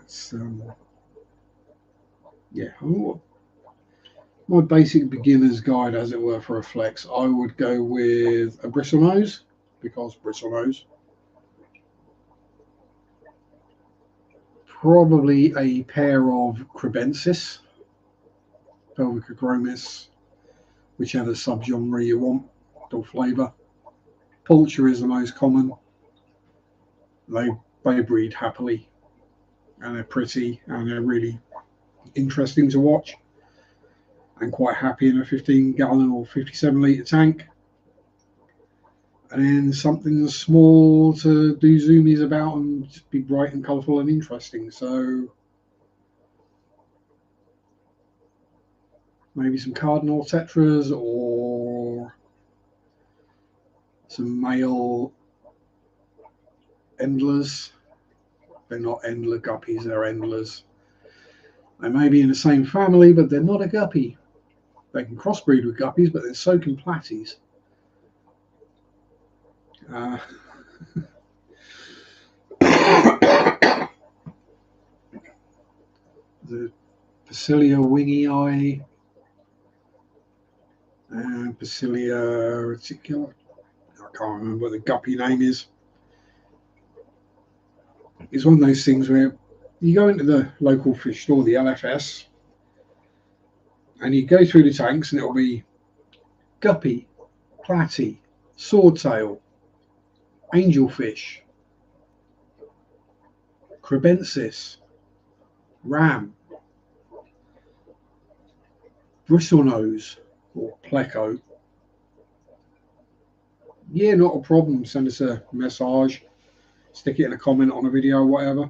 it's yeah. My basic beginner's guide, as it were, for a flex, I would go with a bristle nose, because bristle nose. Probably a pair of crebensis, pelvic acromis, whichever subgenre you want, or flavour. Poultry is the most common. They breed happily, and they're pretty, and they're really interesting to watch, and quite happy in a 15-gallon or 57-litre tank. And then something small to do zoomies about and just be bright and colourful and interesting. So maybe some cardinal tetras or some male endlers. They're not endler guppies, they're endlers. They may be in the same family, but they're not a guppy. They can crossbreed with guppies, but they're soaking platies. The Pasilia wingy eye and Pasilia reticulata. I can't remember what the guppy name is. It's one of those things where you go into the local fish store, the LFS, and you go through the tanks, and it'll be guppy, platy, swordtail, angelfish, crebensis, ram, bristlenose, or pleco. Yeah, not a problem. Send us a message, stick it in a comment on a video or whatever.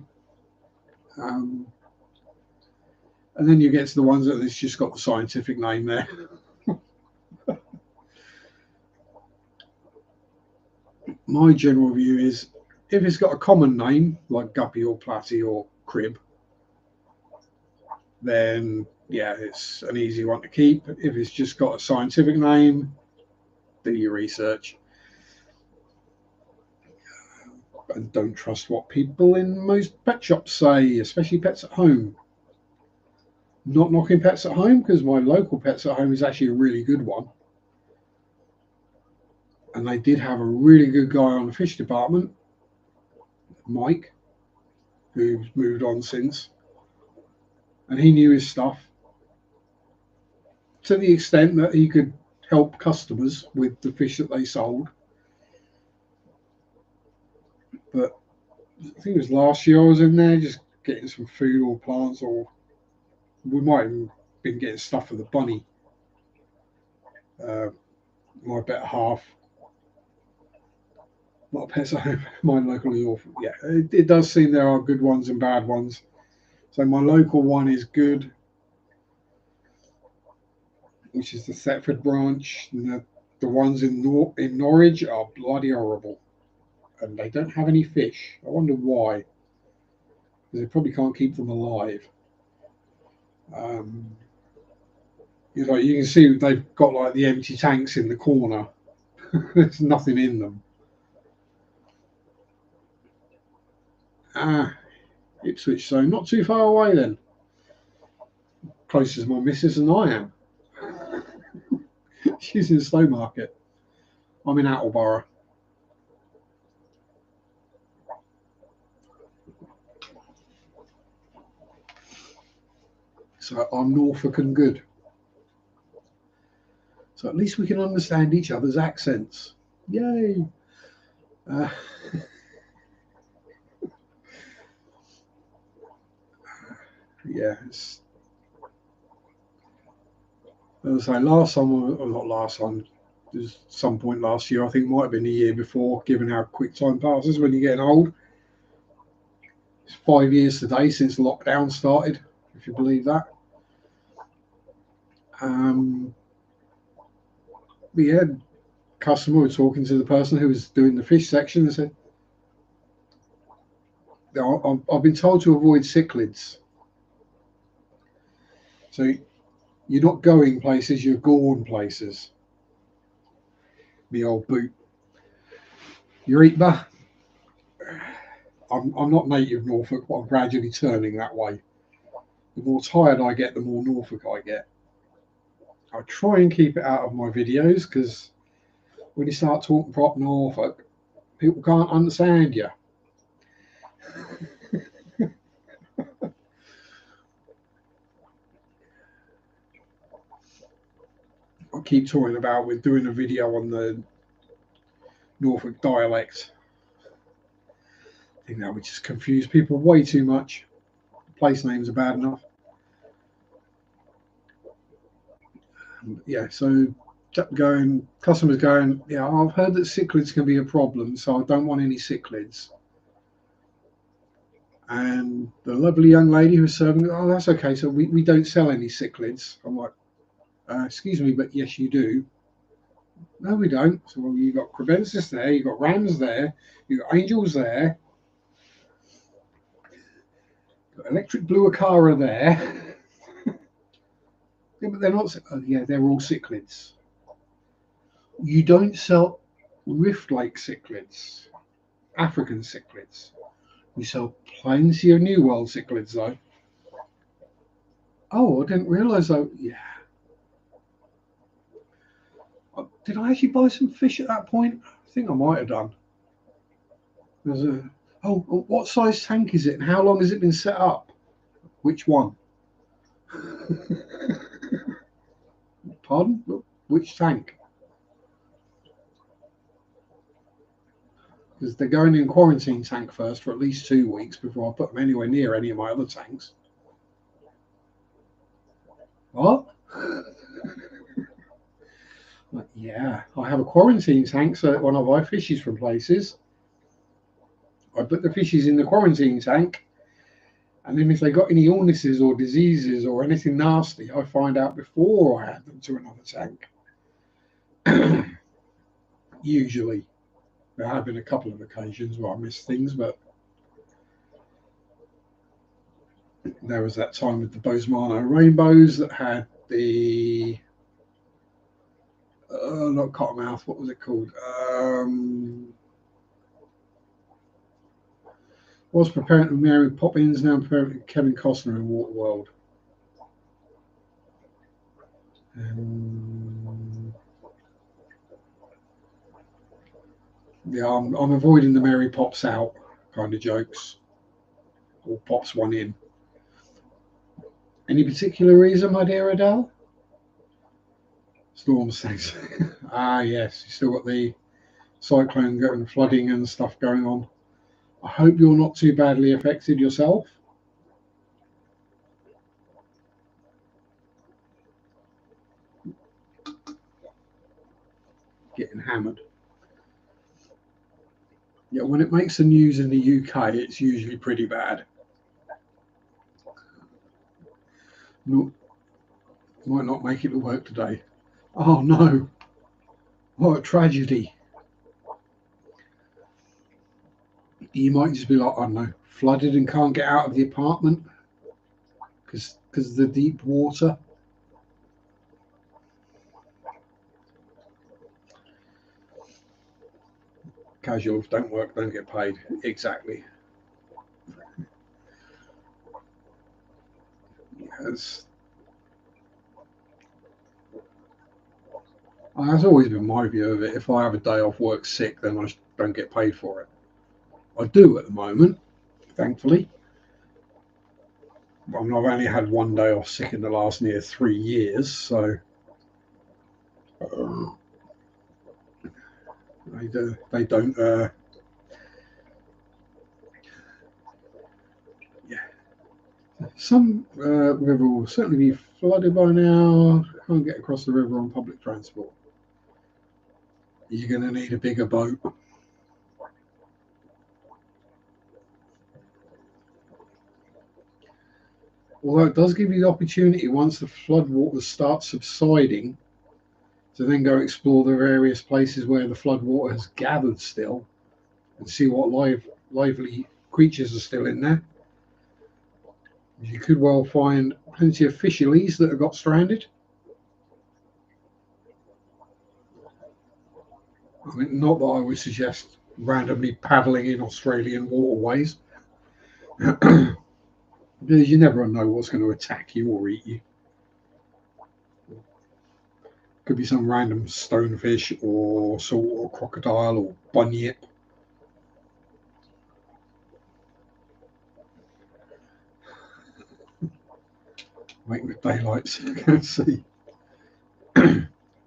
And then you get to the ones that it's just got the scientific name there. My general view is, if it's got a common name like guppy or platy or crib, then yeah, it's an easy one to keep. If it's just got a scientific name, do your research. And don't trust what people in most pet shops say, especially Pets at Home. Not knocking Pets at Home, because my local Pets at Home is actually a really good one. And they did have a really good guy on the fish department, Mike, who's moved on since. And he knew his stuff to the extent that he could help customers with the fish that they sold. But I think it was last year I was in there just getting some food or plants, or we might have been getting stuff for the bunny. My better half, not Pets at Home, my local is awful. Yeah, it does seem there are good ones and bad ones. So my local one is good, which is the Thetford branch. And the ones in Norwich are bloody horrible, and they don't have any fish. I wonder why, because they probably can't keep them alive. You can see they've got like the empty tanks in the corner. There's nothing in them. Ipswich, so not too far away then. Close as my missus and I am. She's in Stowmarket. I'm in Attleborough. So I'm Norfolk and good. So at least we can understand each other's accents. Yay! Yeah, as I say, last time, or not last time, there's some point last year, I think it might have been the year before, given how quick time passes when you're getting old. It's 5 years today since lockdown started, if you believe that. But yeah, customer was talking to the person who was doing the fish section and said, I've been told to avoid cichlids. So you're not going places, you're gone places. Me old boot. Eureka. I'm not native Norfolk, but I'm gradually turning that way. The more tired I get, the more Norfolk I get. I try and keep it out of my videos because when you start talking proper Norfolk, people can't understand you. I keep talking about we're doing a video on the Norfolk dialect. I think that would just confuse people way too much. Place names are bad enough. Yeah, so customers going, yeah, I've heard that cichlids can be a problem, so I don't want any cichlids. And the lovely young lady who was serving, oh, that's okay, so we don't sell any cichlids. I'm like, excuse me, but yes, you do. No, we don't. So, well, you've got crebensis there, you've got rams there, you've got angels there, got electric blue acara there. Yeah, but they're not, yeah, they're all cichlids. You don't sell Rift Lake cichlids, African cichlids. You sell plenty of New World cichlids, though. Oh, I didn't realise, though. Yeah. Did I actually buy some fish at that point? I think I might have done. There's a. Oh, what size tank is it, and how long has it been set up? Which one? Pardon? Which tank? Because they're going in quarantine tank first for at least 2 weeks before I put them anywhere near any of my other tanks. What? Yeah, I have a quarantine tank so that when I buy fishies from places, I put the fishies in the quarantine tank, and then if they got any illnesses or diseases or anything nasty, I find out before I add them to another tank. Usually. There have been a couple of occasions where I missed things, but there was that time with the Bosemano rainbows that had the not cottonmouth, what was it called? Was preparing to Mary Poppins, now preparing to Kevin Costner in Waterworld. Yeah, I'm avoiding the Mary Pops out kind of jokes, or pops one in. Any particular reason, my dear Adele? Storm things. Ah, yes, you still got the cyclone going, flooding and stuff going on. I hope you're not too badly affected yourself. Getting hammered. Yeah, when it makes the news in the UK, it's usually pretty bad. No, might not make it to work today. Oh no, what a tragedy. You might just be like, I don't know, flooded and can't get out of the apartment because of the deep water. Casuals don't work, don't get paid. Exactly. Yes. That's always been my view of it. If I have a day off work sick, then I don't get paid for it. I do at the moment, thankfully. I've only had one day off sick in the last near 3 years, so they don't. Yeah, some river will certainly be flooded by now. Can't get across the river on public transport. You're going to need a bigger boat. although it does give you the opportunity once the floodwaters start subsiding to then go explore the various places where the floodwater has gathered still and see what lively creatures are still in there. You could well find plenty of fishies that have got stranded. I mean, not that I would suggest randomly paddling in Australian waterways, because you never know what's going to attack you or eat you. Could be some random stonefish or salt or crocodile or bunyip. Wait with daylight so you can see.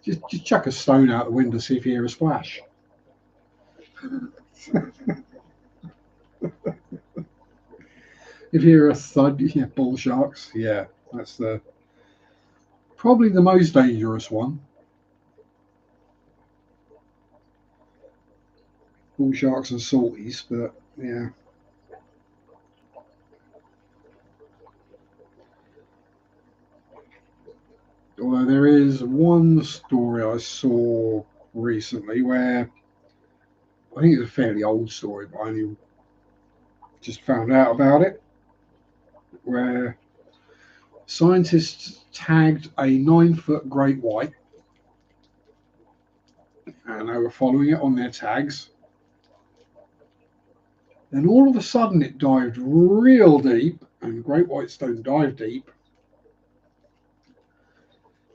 just chuck a stone out the window, see if you hear a splash. If you hear a thud, yeah, bull sharks. Yeah, that's probably the most dangerous one. Bull sharks and salties, but yeah. Although there is one story I saw recently where I think it's a fairly old story, but I only just found out about it, where scientists tagged a 9-foot great white and they were following it on their tags. Then all of a sudden it dived real deep, and great whites don't dive deep.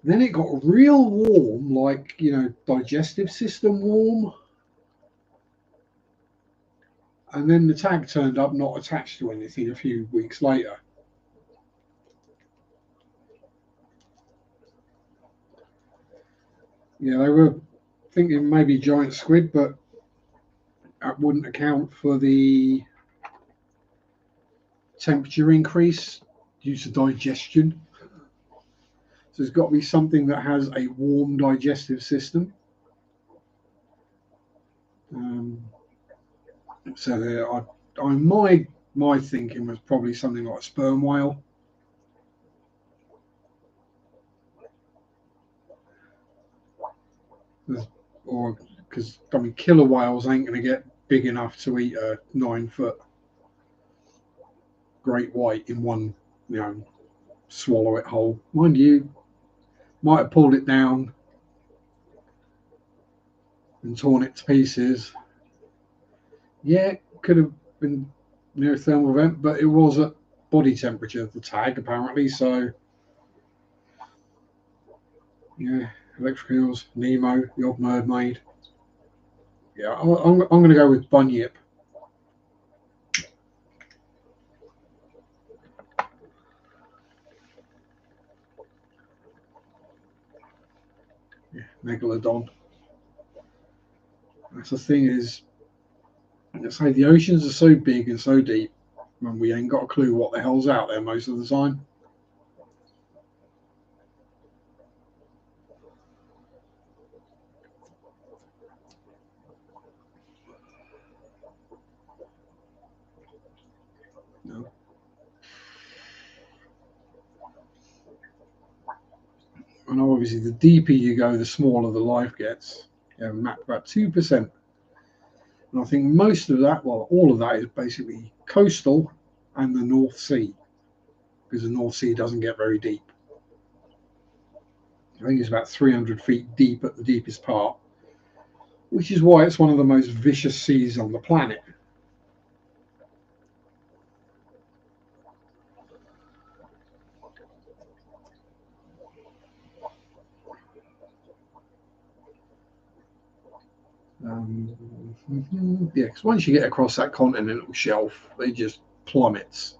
Then it got real warm, like, digestive system warm. And then the tag turned up not attached to anything a few weeks later. Yeah, they were thinking maybe giant squid, but that wouldn't account for the temperature increase due to digestion. So it's got to be something that has a warm digestive system. So there, my thinking was probably something like a sperm whale. Or because killer whales ain't going to get big enough to eat a 9-foot great white in one, swallow it whole. Mind you, might have pulled it down and torn it to pieces. Yeah, it could have been near a thermal vent, but it was at body temperature, the tag apparently. So yeah, electric eels, Nemo, the odd mermaid. Yeah, I'm going to go with bunyip. Yeah, megalodon. That's the thing is, I say the oceans are so big and so deep, and we ain't got a clue what the hell's out there most of the time. No. And obviously, the deeper you go, the smaller the life gets. Map about 2%. And I think most of that, well, all of that is basically coastal and the North Sea, because the North Sea doesn't get very deep. I think it's about 300 feet deep at the deepest part, which is why it's one of the most vicious seas on the planet. Yeah, because once you get across that continental shelf, it just plummets.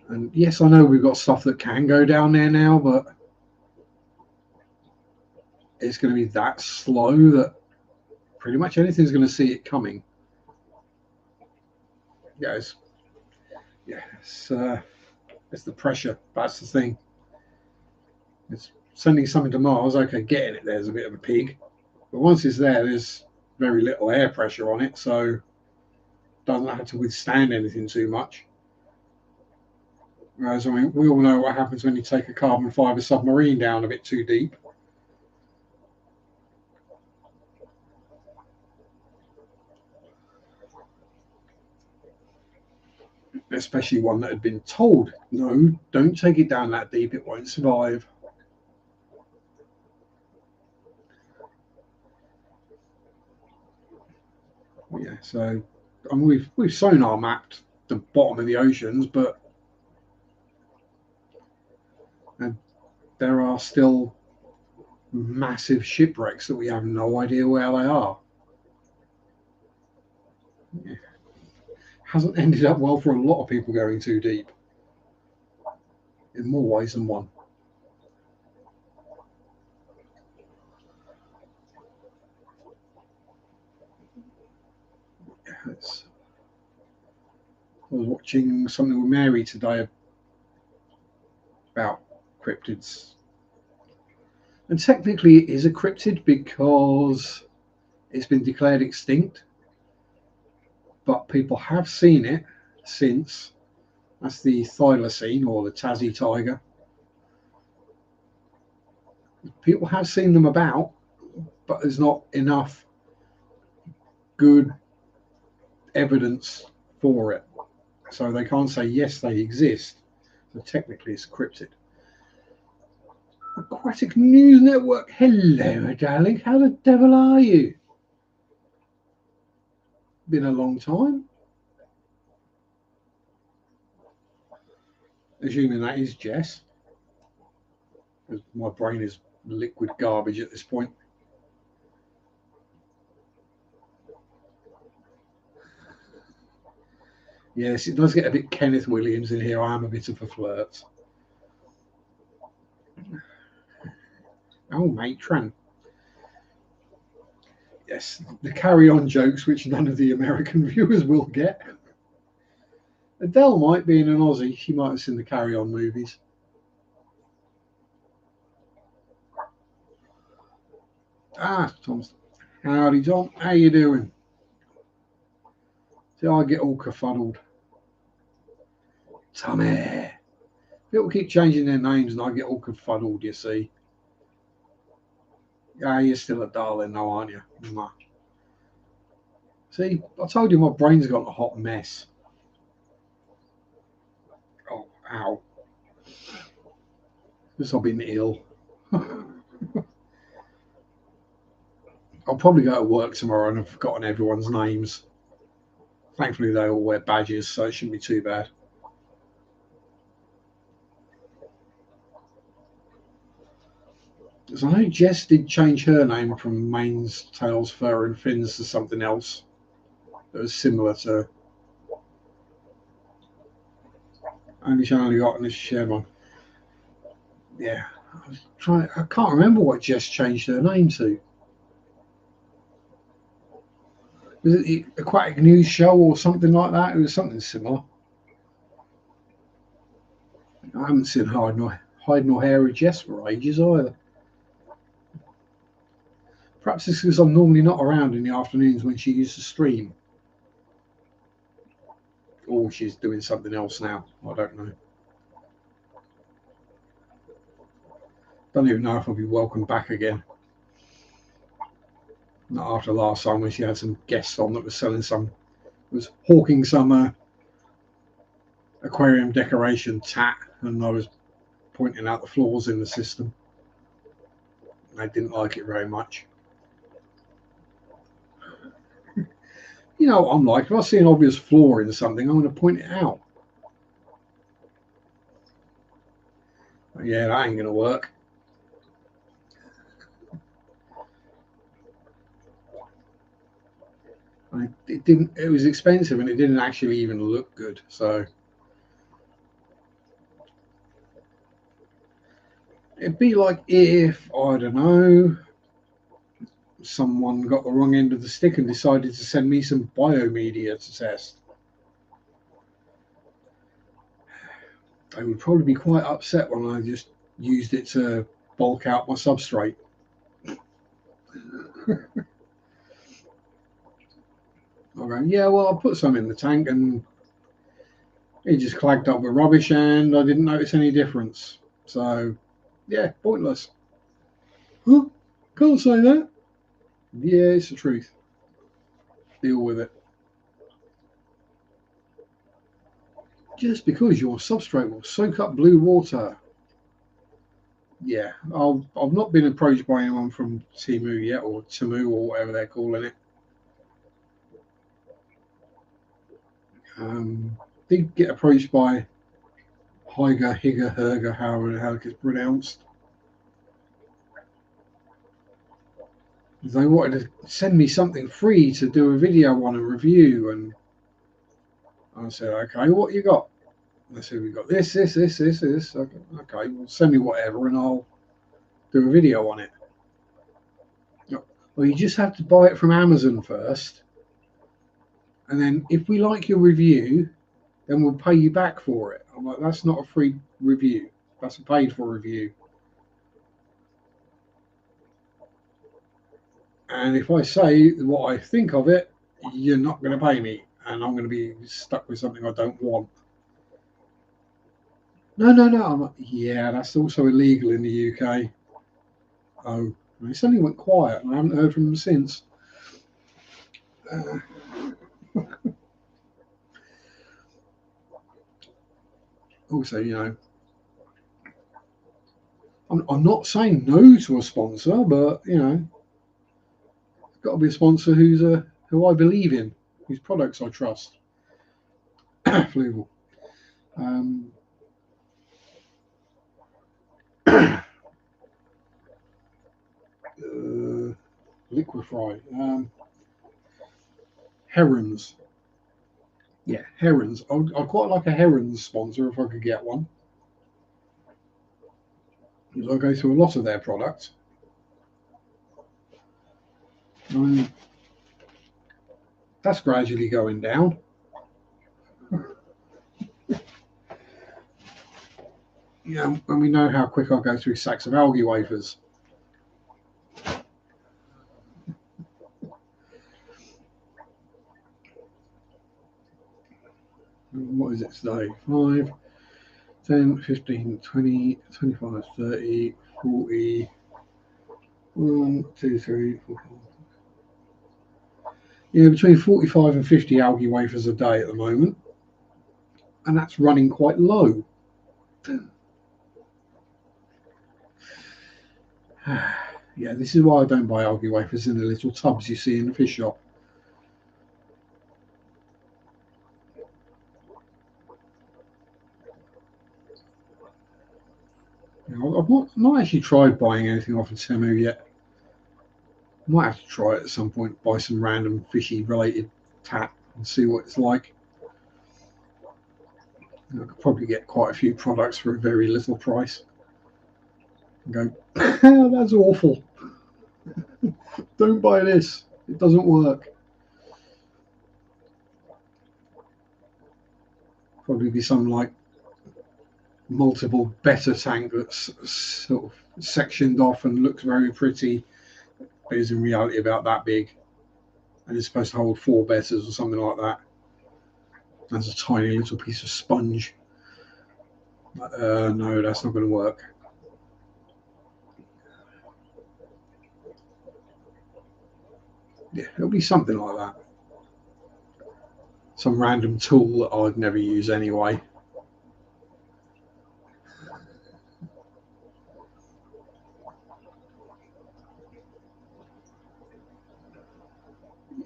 And yes, I know we've got stuff that can go down there now, but it's going to be that slow that pretty much anything's going to see it coming. Yeah, it's the pressure. That's the thing. It's sending something to Mars. Okay, getting it there is a bit of a pig, but once it's there, there's very little air pressure on it, so it doesn't have to withstand anything too much. Whereas, I mean, we all know what happens when you take a carbon fibre submarine down a bit too deep. Especially one that had been told, no, don't take it down that deep, it won't survive. Yeah, so I mean, we've sonar mapped the bottom of the oceans, but there are still massive shipwrecks that we have no idea where they are. Yeah. Hasn't ended up well for a lot of people going too deep, in more ways than one. It's, I was watching something with Mary today about cryptids. And technically, it is a cryptid because it's been declared extinct, but people have seen it since. That's the thylacine or the Tassie tiger. People have seen them about, but there's not enough good evidence for it. So they can't say, yes, they exist. So technically, it's a cryptid. Aquatic News Network. Hello, my darling. How the devil are you? Been a long time. Assuming that is Jess. My brain is liquid garbage at this point. Yes, it does get a bit Kenneth Williams in here. I am a bit of a flirt. Oh, matron. Yes, the carry-on jokes which none of the American viewers will get. Adele might, being an Aussie, she might have seen the carry-on movies. Ah, Tom's. Howdy, Tom. How you doing? See, I get all kerfuddled. Tommy. People keep changing their names and I get all kerfuddled, you see. Yeah, you're still a darling though, aren't you? Mwah. See, I told you my brain's got a hot mess. Oh, ow. Because I've been ill. I'll probably go to work tomorrow and have forgotten everyone's names. Thankfully, they all wear badges, so it shouldn't be too bad. So I know Jess did change her name from Mains, Tails, Fur, and Fins to something else that was similar to. Only she only got in this shared one. Yeah, I can't remember what Jess changed her name to. Was it the Aquatic News Show or something like that? It was something similar. I haven't seen Hide nor Hair of Jess for ages either. Perhaps it's because I'm normally not around in the afternoons when she used to stream. Or she's doing something else now. I don't know. Don't even know if I'll be welcome back again. Not after last time when she had some guests on that was selling was hawking some aquarium decoration tat, and I was pointing out the flaws in the system. They didn't like it very much. You know what I'm like. If I see an obvious flaw in something, I'm going to point it out. Yeah, that ain't going to work. It didn't. It was expensive, and it didn't actually even look good. So it'd be like if, I don't know, someone got the wrong end of the stick and decided to send me some biomedia to test. I would probably be quite upset when I just used it to bulk out my substrate. I'm going, yeah, well, I'll put some in the tank and It just clagged up with rubbish and I didn't notice any difference. So, yeah, pointless. Huh? Can't say that. Yeah, it's the truth. Deal with it. Just because your substrate will soak up blue water. Yeah, I've not been approached by anyone from Timu yet, or Timu, or whatever they're calling it. Did get approached by Higa, Higa, Herga, how it gets pronounced. They wanted to send me something free to do a video on a review, and I said, okay, what you got? They said, we got this. Okay, well, send me whatever, and I'll do a video on it. Well, you just have to buy it from Amazon first, and then if we like your review, then we'll pay you back for it. I'm like, that's not a free review. That's a paid for review. And if I say what I think of it, you're not going to pay me, and I'm going to be stuck with something I don't want. No. I'm like, yeah, that's also illegal in the UK. Oh, and it suddenly went quiet, and I haven't heard from them since. Also, I'm not saying no to a sponsor, but it's got to be a sponsor who I believe in, whose products I trust. Fluval. Um, liquefy. Herons. Yeah, herons. I'd quite like a herons sponsor if I could get one. Because I go through a lot of their products. That's gradually going down. And we know how quick I go through sacks of algae wafers. What is it today? 5, 10, 15, 20, 25, 30, 40. 1, 2, 3, 4, 5. Yeah, between 45 and 50 algae wafers a day at the moment. And that's running quite low. Yeah, this is why I don't buy algae wafers in the little tubs you see in the fish shop. I've not actually tried buying anything off of Temu yet. I might have to try it at some point, buy some random fishy related tap and see what it's like. I could probably get quite a few products for a very little price. And go, oh, that's awful. Don't buy this. It doesn't work. Probably be some like multiple better tank that's sort of sectioned off and looks very pretty, but is in reality about that big, and it's supposed to hold 4 betters or something like that. That's a tiny little piece of sponge. No, that's not going to work. Yeah, it'll be something like that. Some random tool that I'd never use anyway.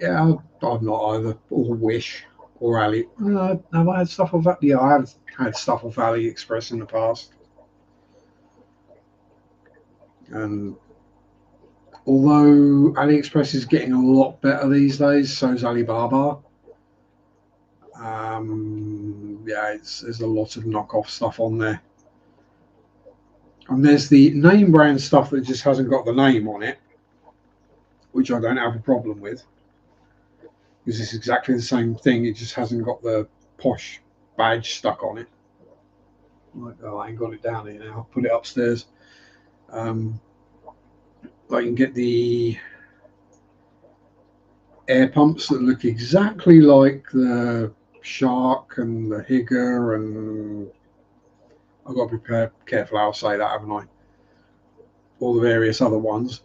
Yeah, I've not either, or Wish, or Ali. Have I had stuff off that? Yeah, I have had stuff off AliExpress in the past. And although AliExpress is getting a lot better these days, so is Alibaba. Yeah, there's a lot of knockoff stuff on there. And there's the name brand stuff that just hasn't got the name on it, which I don't have a problem with. Because it's exactly the same thing, it just hasn't got the posh badge stuck on it. Like, oh, I ain't got it down here now. I'll put it upstairs. I can get the air pumps that look exactly like the shark and the higger, and I've got to be careful how I say that, haven't I? All the various other ones.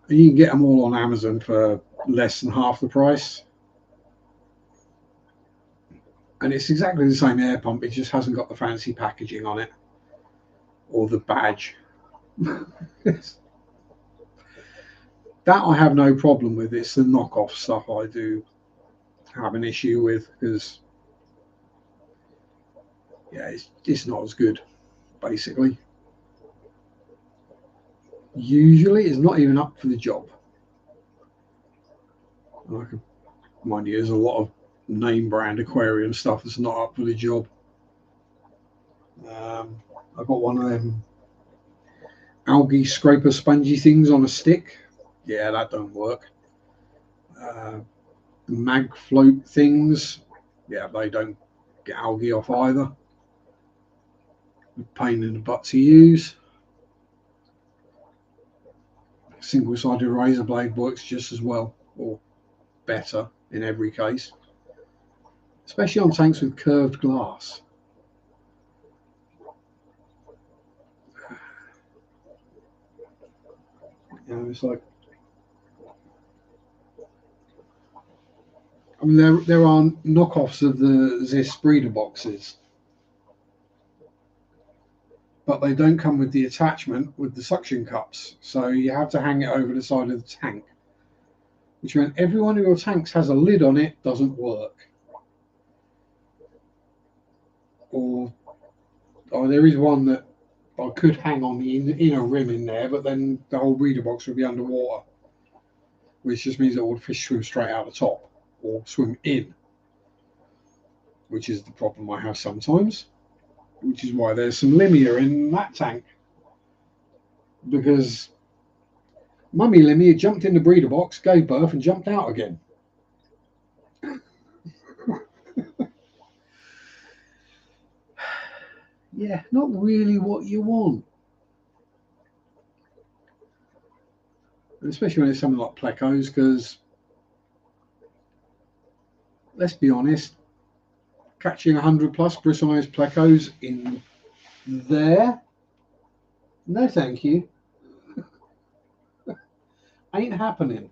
And you can get them all on Amazon for less than half the price. And it's exactly the same air pump, it just hasn't got the fancy packaging on it or the badge. That I have no problem with. It's the knockoff stuff I do have an issue with, because yeah, it's not as good, basically. Usually it's not even up for the job. And I can, mind you, there's a lot of name brand aquarium stuff that's not up for the job. I've got one of them algae scraper spongy things on a stick. Yeah, that don't work. Mag float things. Yeah, they don't get algae off either. Pain in the butt to use. Single-sided razor blade works just as well, or better in every case, especially on tanks with curved glass. You know, it's like, I mean, there are knockoffs of the Zis breeder boxes, but they don't come with the attachment with the suction cups, so you have to hang it over the side of the tank, which means every one of your tanks has a lid on it, doesn't work. Or there is one that I could hang on the inner rim in there, but then the whole breeder box would be underwater, which just means that all the fish swim straight out the top or swim in, which is the problem I have sometimes, which is why there's some limia in that tank, because mummy limia jumped in the breeder box, gave birth and jumped out again. Yeah, not really what you want. And especially when it's something like plecos, because let's be honest, catching 100 plus bristlenose plecos in there, no thank you. Ain't happening.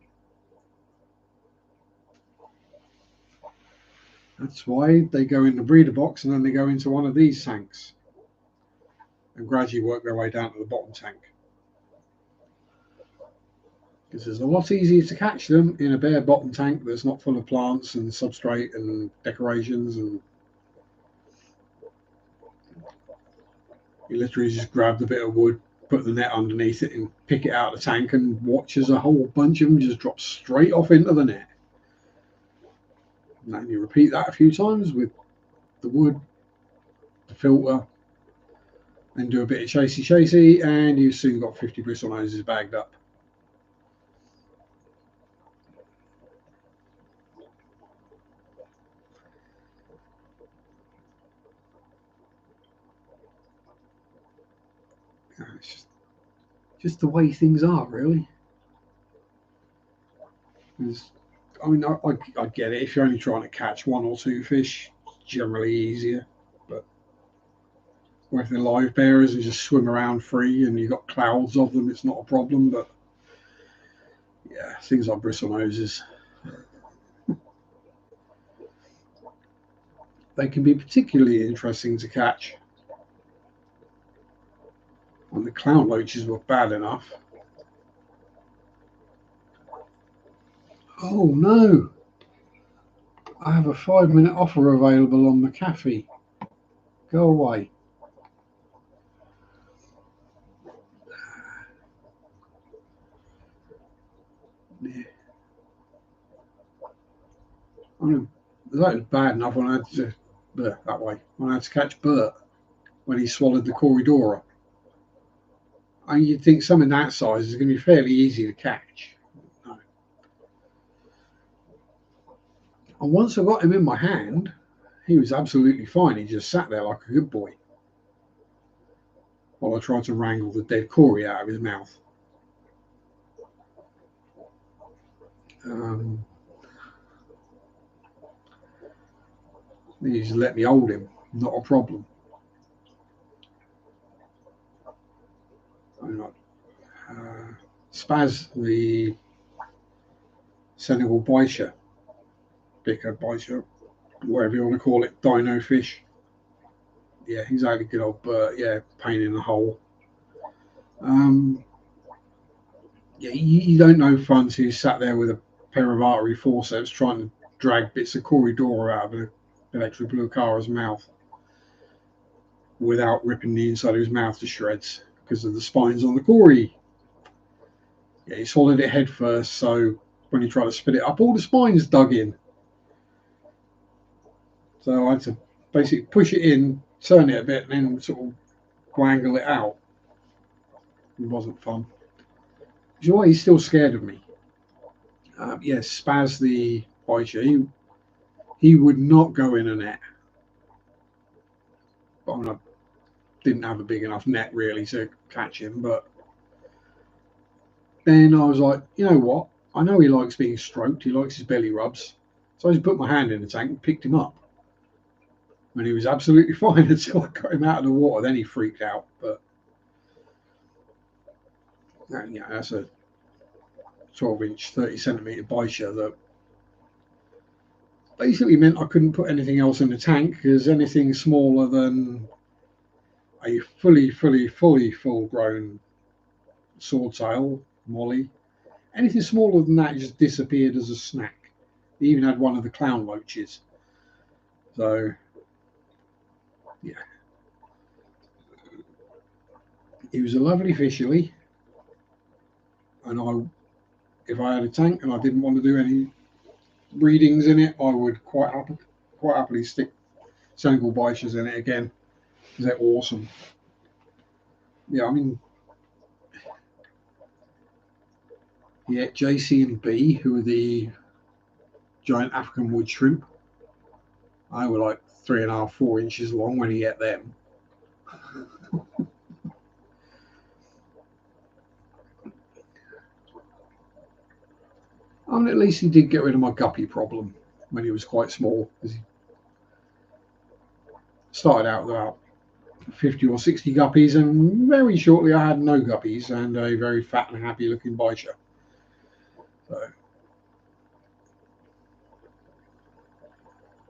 That's why they go in the breeder box and then they go into one of these tanks and gradually work their way down to the bottom tank. Because it's a lot easier to catch them in a bare bottom tank that's not full of plants and substrate and decorations, and you literally just grab the bit of wood, put the net underneath it and pick it out of the tank and watch as a whole bunch of them just drop straight off into the net. And then you repeat that a few times with the wood, the filter, then do a bit of chasey, and you've soon got 50 bristle noses bagged up. It's just the way things are, really. I mean, I get it. If you're only trying to catch one or two fish, it's generally easier. But if they're live bearers and just swim around free and you've got clouds of them, it's not a problem. But yeah, things like bristle noses, they can be particularly interesting to catch. And the clown loaches were bad enough. Oh no! I have a 5-minute offer available on McAfee. Go away. Yeah. I mean, that was bad enough when I had to that way. When I had to catch Bert when he swallowed the Corridora. And you'd think something that size is going to be fairly easy to catch. No. And once I got him in my hand, he was absolutely fine. He just sat there like a good boy while I tried to wrangle the dead Cory out of his mouth. He just let me hold him, not a problem. Spaz, the Senegal bicher, bicker bicher, whatever you want to call it, dino fish. Yeah, he's only good old Bert. Yeah, pain in the hole. Yeah, you don't know Franz who's sat there with a pair of artery forceps trying to drag bits of corridor out of an electric blue car's mouth without ripping the inside of his mouth to shreds because of the spines on the Corey. Yeah, he swallowed it head first, so when he tried to spit it up, all the spines dug in. So I had to basically push it in, turn it a bit, and then sort of wangle it out. It wasn't fun. You know what? He's still scared of me. Yes, Spaz the biker, he would not go in a net. But I didn't have a big enough net really to catch him. But then I was like, you know what? I know he likes being stroked. He likes his belly rubs. So I just put my hand in the tank and picked him up. And he was absolutely fine until I got him out of the water. Then he freaked out. But yeah, that's a 12-inch, 30-centimeter bicher that basically meant I couldn't put anything else in the tank because anything smaller than a fully full-grown swordtail, molly, anything smaller than that just disappeared as a snack. They even had one of the clown loaches. So, yeah. He was a lovely fishery. And if I had a tank and I didn't want to do any breedings in it, I would quite happily stick Senegal bichers in it again. They're awesome. Yeah, I mean, yeah, JC and B, who are the giant African wood shrimp. I were like 3.5, 4 inches long when he ate them. I mean, at least he did get rid of my guppy problem when he was quite small. He started out with about 50 or 60 guppies, and very shortly I had no guppies and a very fat and happy looking bicher. So,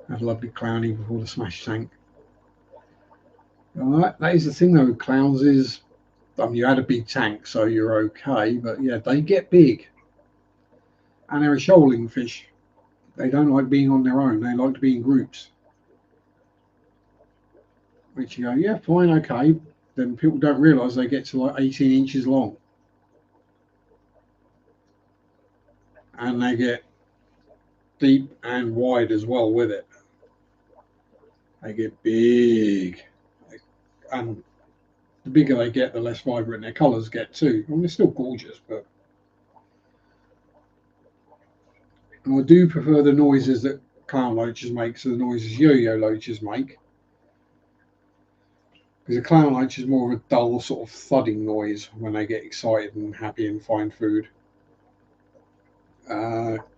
had a lovely clowny before the smash tank. That is the thing though with clowns is, you had a big tank, so you're okay, but yeah, they get big. And they're a shoaling fish. They don't like being on their own, they like to be in groups. Which you go, yeah, fine, okay. Then people don't realise they get to like 18 inches long. And they get deep and wide as well with it. They get big. And the bigger they get, the less vibrant their colours get too. I mean, they're still gorgeous, but. And I do prefer the noises that clown loaches make to the noises yo-yo loaches make. Because a clown loach is more of a dull sort of thudding noise when they get excited and happy and find food.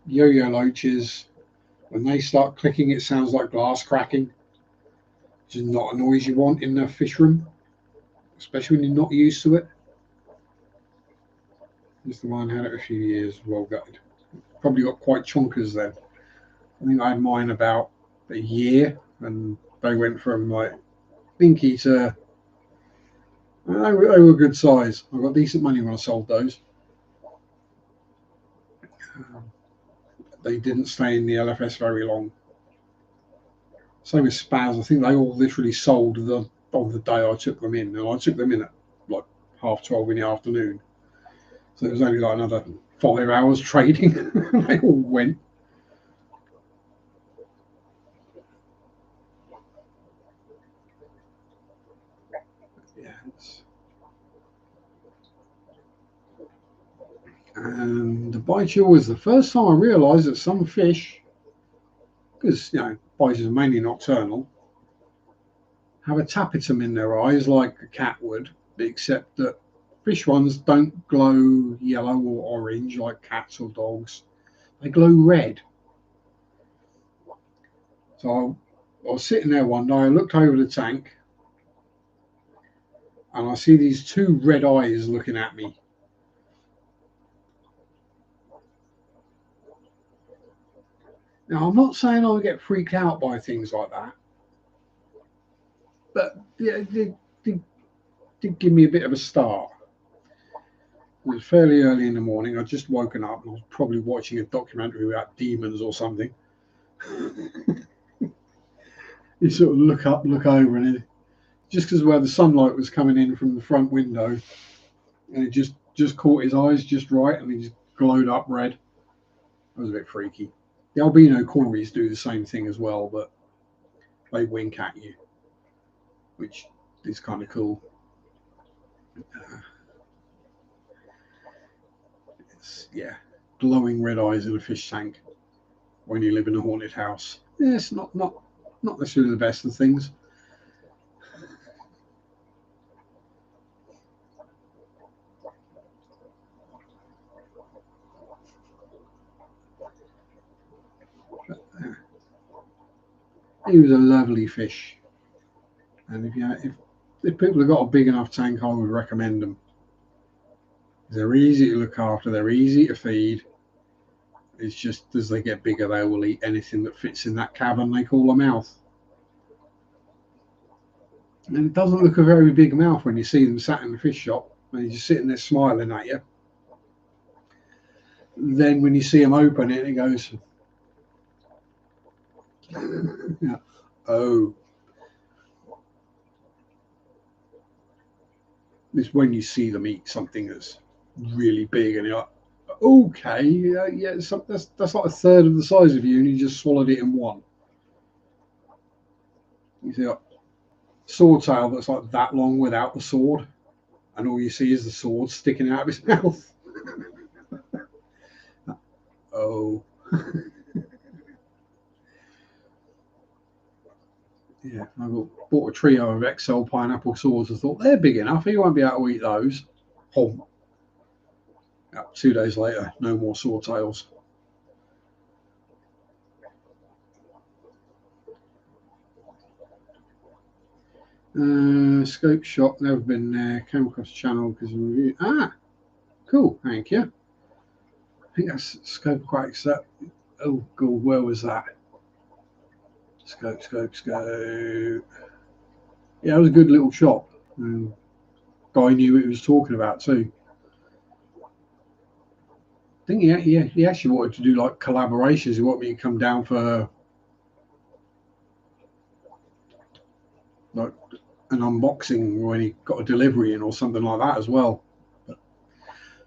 Yo-yo loaches, when they start clicking, it sounds like glass cracking, which is not a noise you want in a fish room, especially when you're not used to it. Just the one had it a few years, well gutted. Probably got quite chonkers then. I think I had mine about a year, and they went from like dinky to. They were good size. I got decent money when I sold those. They didn't stay in the LFS very long. Same with Spaz. I think they all literally sold on the day I took them in, and I took them in at like 12:30 in the afternoon. So it was only like another 5 hours trading. They all went. Yeah. And the bichill was the first time I realised that some fish, because bichirs are mainly nocturnal, have a tapetum in their eyes like a cat would, except that fish ones don't glow yellow or orange like cats or dogs. They glow red. So I was sitting there one day, I looked over the tank, and I see these two red eyes looking at me. Now, I'm not saying I get freaked out by things like that, but yeah, it did give me a bit of a start. It was fairly early in the morning. I'd just woken up and I was probably watching a documentary about demons or something. You sort of look up, look over, and just because where the sunlight was coming in from the front window, and it just caught his eyes just right, and he just glowed up red. It was a bit freaky. The albino corys do the same thing as well, but they wink at you, which is kind of cool. Yeah, glowing red eyes in a fish tank when you live in a haunted house. Yeah, it's not necessarily the best of things. He was a lovely fish, and if people have got a big enough tank, I would recommend them. They're easy to look after. They're easy to feed. It's just as they get bigger, they will eat anything that fits in that cavern they call a mouth. And it doesn't look a very big mouth when you see them sat in the fish shop and you're just sitting there smiling at you. Then when you see them open it, it goes, yeah, oh. It's when you see them eat something that's really big and you're like, okay, yeah, that's like a third of the size of you and you just swallowed it in one. You see a swordtail that's like that long without the sword, and all you see is the sword sticking out of his mouth. Oh, yeah. I bought a trio of XL pineapple swords. I thought they're big enough. He won't be able to eat those. Oh, 2 days later, no more swordtails. Scope shop, never been there. Came across the channel because of review. Ah, cool, thank you. I think that's Scope Quacks. Oh, God, where was that? Scope. Yeah, it was a good little shop. Guy knew what he was talking about too. I think he actually wanted to do like collaborations. He wanted me to come down for like an unboxing when he got a delivery in or something like that as well. But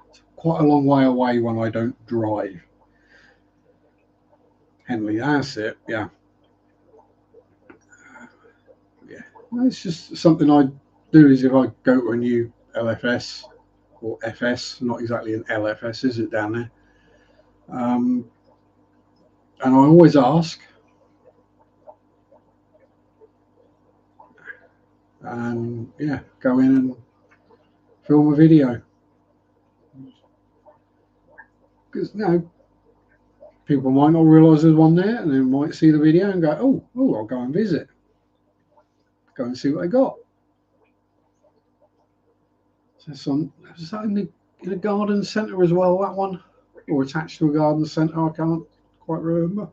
it's quite a long way away when I don't drive. Henley, that's it. Yeah. Yeah. It's just something I do is if I go to a new LFS or FS, not exactly an LFS, is it down there? And I always ask, and yeah, go in and film a video because people might not realise there's one there, and they might see the video and go, oh, I'll go and visit, go and see what they got. So is that in a garden centre as well? That one, or attached to a garden centre? I can't quite remember.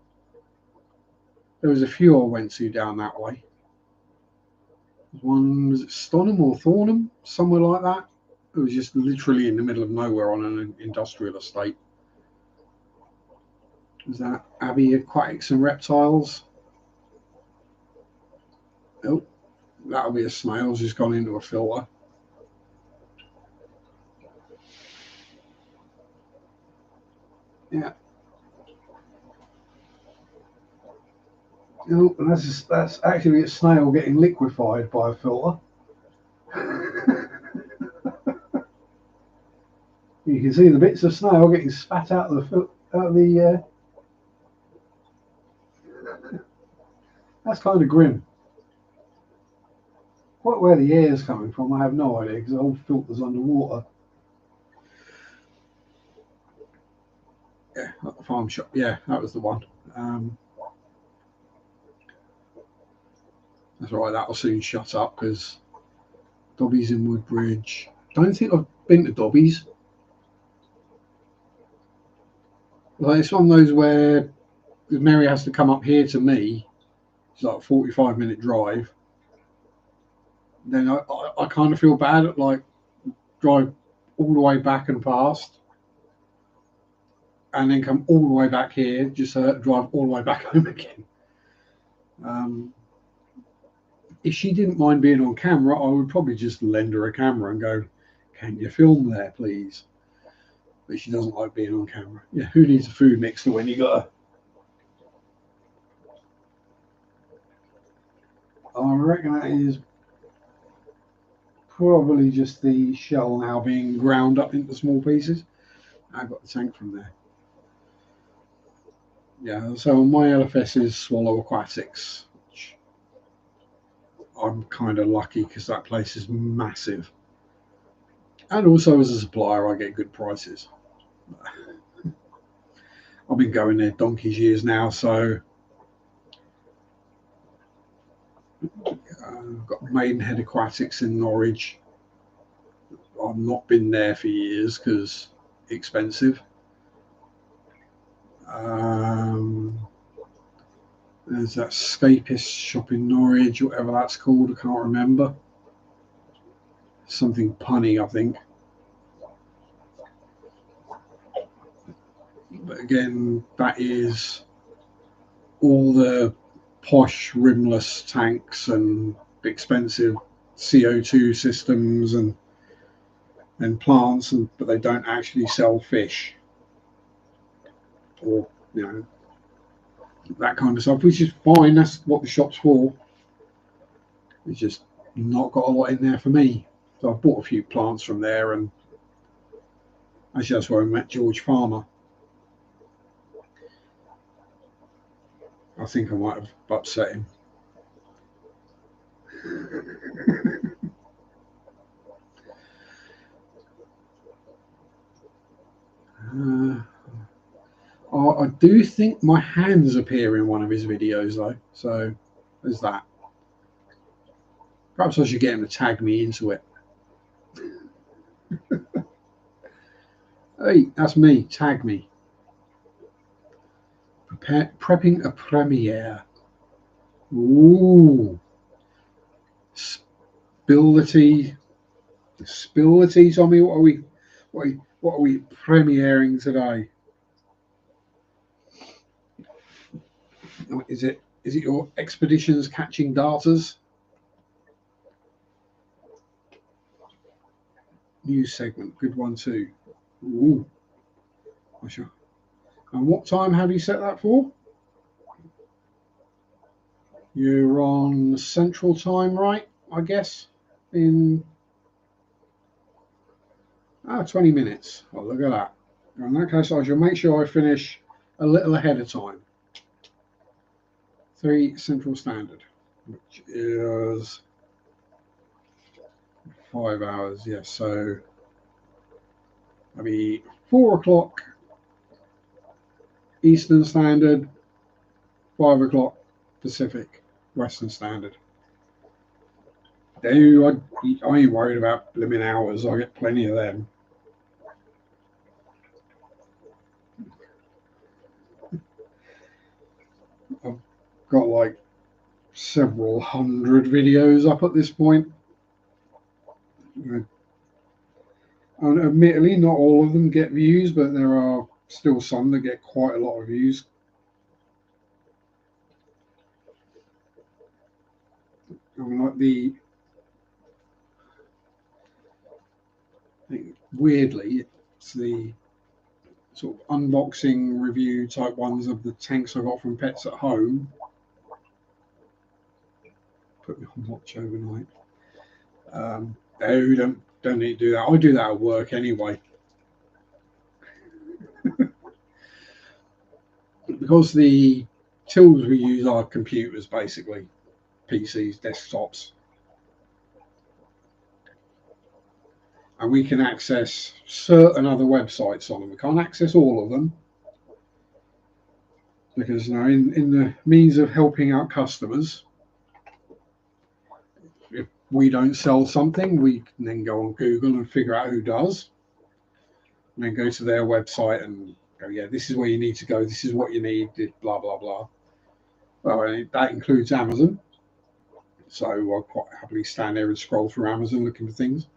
There was a few I went to down that way. One was it Stonham or Thornham, somewhere like that. It was just literally in the middle of nowhere on an industrial estate. Was that Abbey Aquatics and Reptiles? Oh, that'll be a snail just gone into a filter. Yeah. Oh, that's actually a snail getting liquefied by a filter. You can see the bits of snail getting spat out of the. That's kind of grim. Quite where the air's coming from, I have no idea because the whole filter's underwater. Yeah, at the farm shop. Yeah, that was the one. That's right, that'll soon shut up because Dobby's in Woodbridge. Don't think I've been to Dobby's. Like, it's one of those where Mary has to come up here to me. It's like a 45-minute drive. Then I kind of feel bad at like drive all the way back and past, and then come all the way back here just to drive all the way back home again. If she didn't mind being on camera, I would probably just lend her a camera and go, "Can you film there, please?" But she doesn't like being on camera. Yeah, who needs a food mixer when you got a... I reckon that is probably just the shell now being ground up into small pieces. I got the tank from there. Yeah, so my LFS is Swallow Aquatics, which I'm kind of lucky because that place is massive. And also as a supplier, I get good prices. I've been going there donkey's years now, so I've got Maidenhead Aquatics in Norwich. I've not been there for years because expensive. There's that Scapist shop in Norwich, whatever that's called, I can't remember. Something punny, I think. But again, that is all the posh rimless tanks and expensive CO2 systems and plants, but they don't actually sell fish or that kind of stuff, which is fine. That's what the shop's for. It's just not got a lot in there for me. So I've bought a few plants from there, and actually that's where I met George Farmer. I think I might have upset him. I do think my hands appear in one of his videos though, so there's that. Perhaps I should get him to tag me into it. Hey, that's me. Tag me. Prepping a premiere. Ooh. Spill the tea. Spill the tea, Tommy. What are we premiering today? Is it your expeditions catching darters? News segment, good one too. Ooh. Sure. And what time have you set that for? You're on Central Time, right? I guess in 20 minutes. Oh, look at that. In that case, I shall make sure I finish a little ahead of time. 3 Central Standard, which is 5 hours. Yes, so that'll be 4 o'clock Eastern Standard, 5 o'clock Pacific Western Standard. I ain't worried about blimmin' hours. I get plenty of them. I've got like several hundred videos up at this point. And admittedly, not all of them get views, but there are still some that get quite a lot of views. I mean, weirdly, it's the sort of unboxing review type ones of the tanks I got from Pets at Home. Put me on watch overnight. No, don't need to do that. I do that at work anyway. Because the tools we use are computers, basically, PCs, desktops. And we can access certain other websites on them. We can't access all of them because in the means of helping out customers, we don't sell something, we can then go on Google and figure out who does, and then go to their website and go, yeah, this is where you need to go, this is what you need, blah, blah, blah. Well, that includes Amazon. So I'll quite happily stand there and scroll through Amazon looking for things.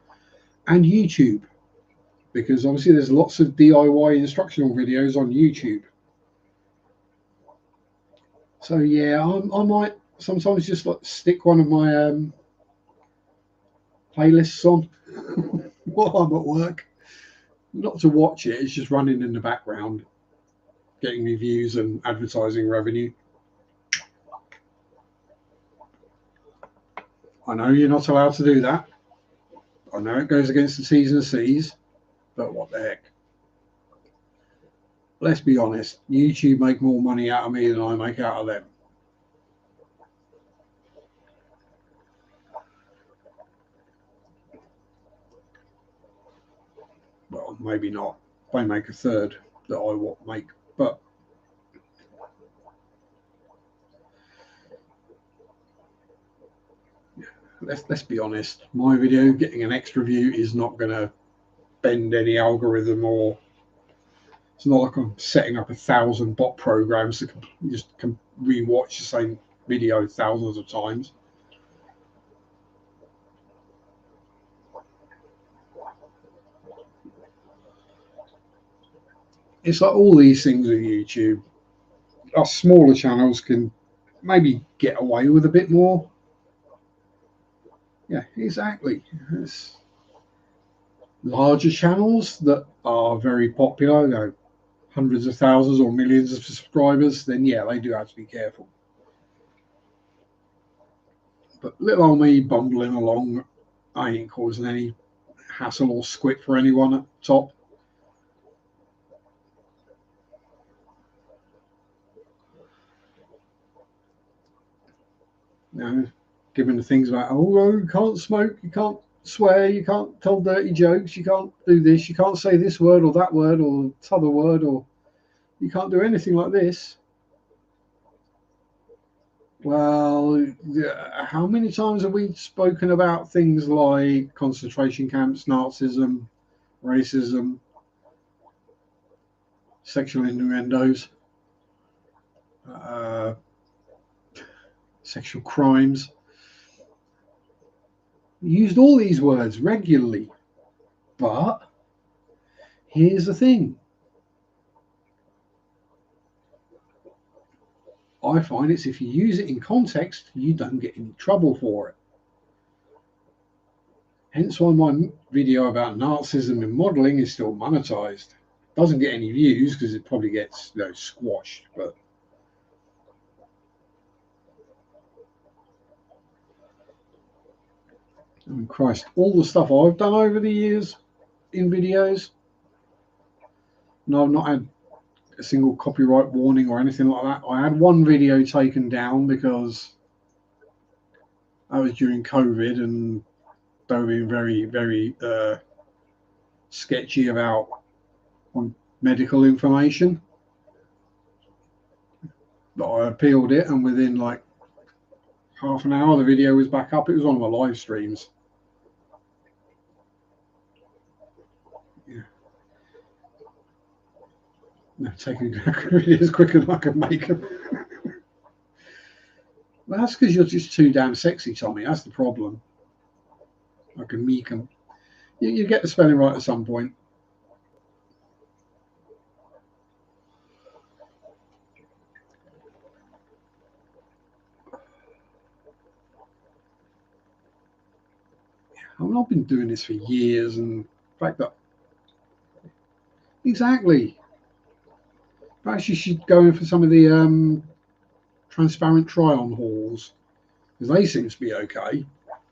And YouTube, because obviously there's lots of DIY instructional videos on YouTube. So yeah, I might sometimes just like stick one of my playlists on while I'm at work. Not to watch it, it's just running in the background, getting me views and advertising revenue. I know you're not allowed to do that. I know it goes against the T's and C's, but what the heck? Let's be honest, YouTube make more money out of me than I make out of them. Well, maybe not. They make a third that I won't make, but let's be honest. My video getting an extra view is not going to bend any algorithm, or it's not like I'm setting up 1,000 bot programs that can rewatch the same video thousands of times. It's like all these things with YouTube. Our smaller channels can maybe get away with a bit more. Yeah, exactly. It's larger channels that are very popular, you know, hundreds of thousands or millions of subscribers, then yeah, they do have to be careful. But little old me bumbling along, I ain't causing any hassle or squit for anyone at top. You know, given the things about, oh, you can't smoke, you can't swear, you can't tell dirty jokes, you can't do this, you can't say this word or that word or t'other word, or you can't do anything like this. Well, how many times have we spoken about things like concentration camps, Nazism, racism, sexual innuendos, uh, sexual crimes? We used all these words regularly, but here's the thing. I find it's if you use it in context, you don't get any trouble for it. Hence why my video about Nazism in modelling is still monetized. Doesn't get any views because it probably gets, you know, squashed, but I mean, Christ, all the stuff I've done over the years in videos, no, I've not had a single copyright warning or anything like that. I had one video taken down because that was during COVID and they were being very, very sketchy about medical information. But I appealed it, and within like half an hour, the video was back up. It was on my live streams. Yeah. No, taking videos quicker than I can make them. Well, that's because you're just too damn sexy, Tommy. That's the problem. I can meek them. You get the spelling right at some point. I mean, I've been doing this for years, and the fact that exactly. Perhaps you should go in for some of the transparent try-on halls because they seem to be okay.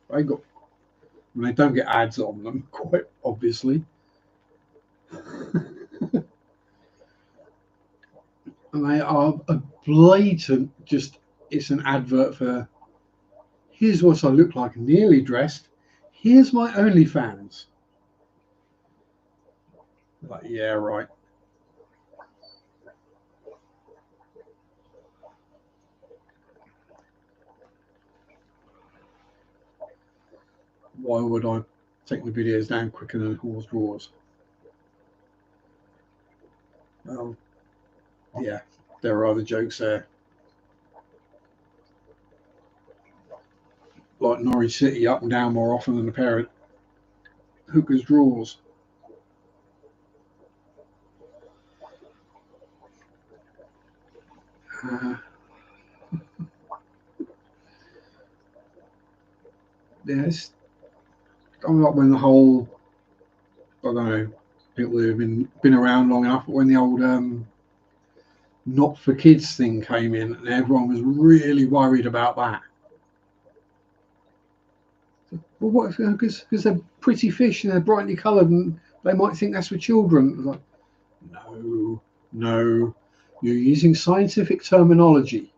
They got, I mean, they don't get ads on them, quite obviously. And they are a blatant, just, it's an advert for, here's what I look like nearly dressed, here's my OnlyFans. Like, yeah, right. why would I take the videos down quicker than Hall's Drawers? Yeah, there are other jokes there. Like Norwich City up and down more often than a pair of Hooker's drawers. Yes, I'm not when the whole, I don't know, people who have been around long enough, but when the old not for kids thing came in, and everyone was really worried about that. Well, what if, because they're pretty fish and they're brightly coloured and they might think that's for children? Like, no, you're using scientific terminology.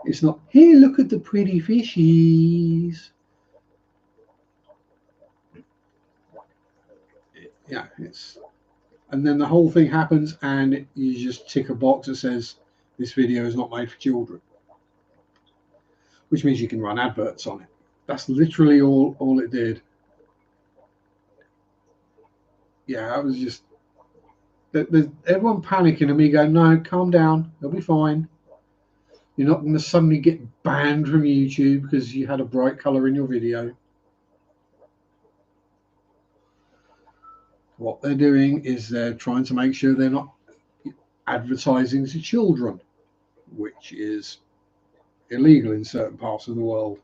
It's not, here, look at the pretty fishies. Yeah, it's, and then the whole thing happens and you just tick a box that says this video is not made for children, which means you can run adverts on it. That's literally all it did. Yeah, I was just, there's everyone panicking and me going, no, calm down, they'll be fine. You're not going to suddenly get banned from YouTube because you had a bright colour in your video. What they're doing is they're trying to make sure they're not advertising to children, which is illegal in certain parts of the world,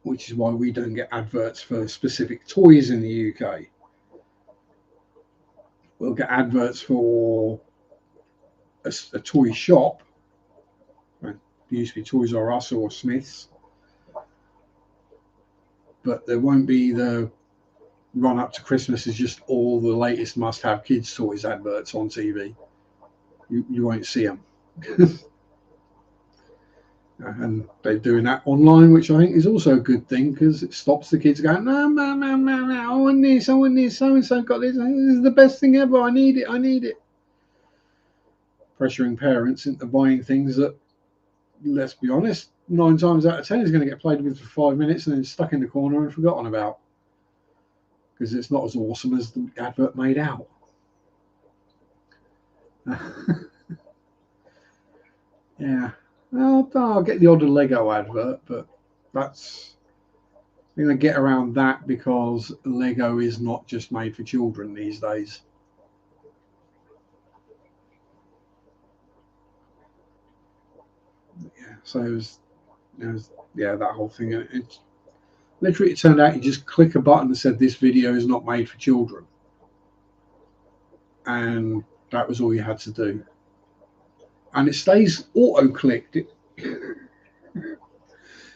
which is why we don't get adverts for specific toys in the UK. We'll get adverts for a toy shop. It used to be Toys R Us or Smith's, but there won't be the run up to Christmas is just all the latest must-have kids toys adverts on TV. You won't see them. And they're doing that online, which I think is also a good thing because it stops the kids going, no, I want this, so and so got this. This is the best thing ever. I need it. Pressuring parents into buying things that, let's be honest, 9 times out of 10 is going to get played with for 5 minutes and then stuck in the corner and forgotten about because it's not as awesome as the advert made out. Yeah. Well, I'll get the odd Lego advert, but that's, I'm going to get around that because Lego is not just made for children these days. Yeah, so it was that whole thing. It literally, it turned out you just click a button that said this video is not made for children, and that was all you had to do. And it stays auto-clicked.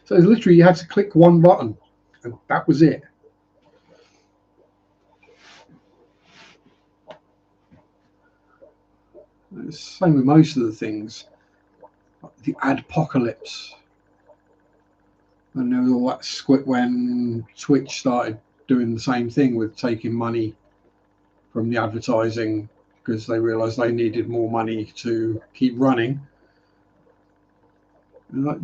So literally you had to click one button, and that was it. It's the same with most of the things. The adpocalypse. And there was all that squit when Twitch started doing the same thing with taking money from the advertising because they realized they needed more money to keep running. And like,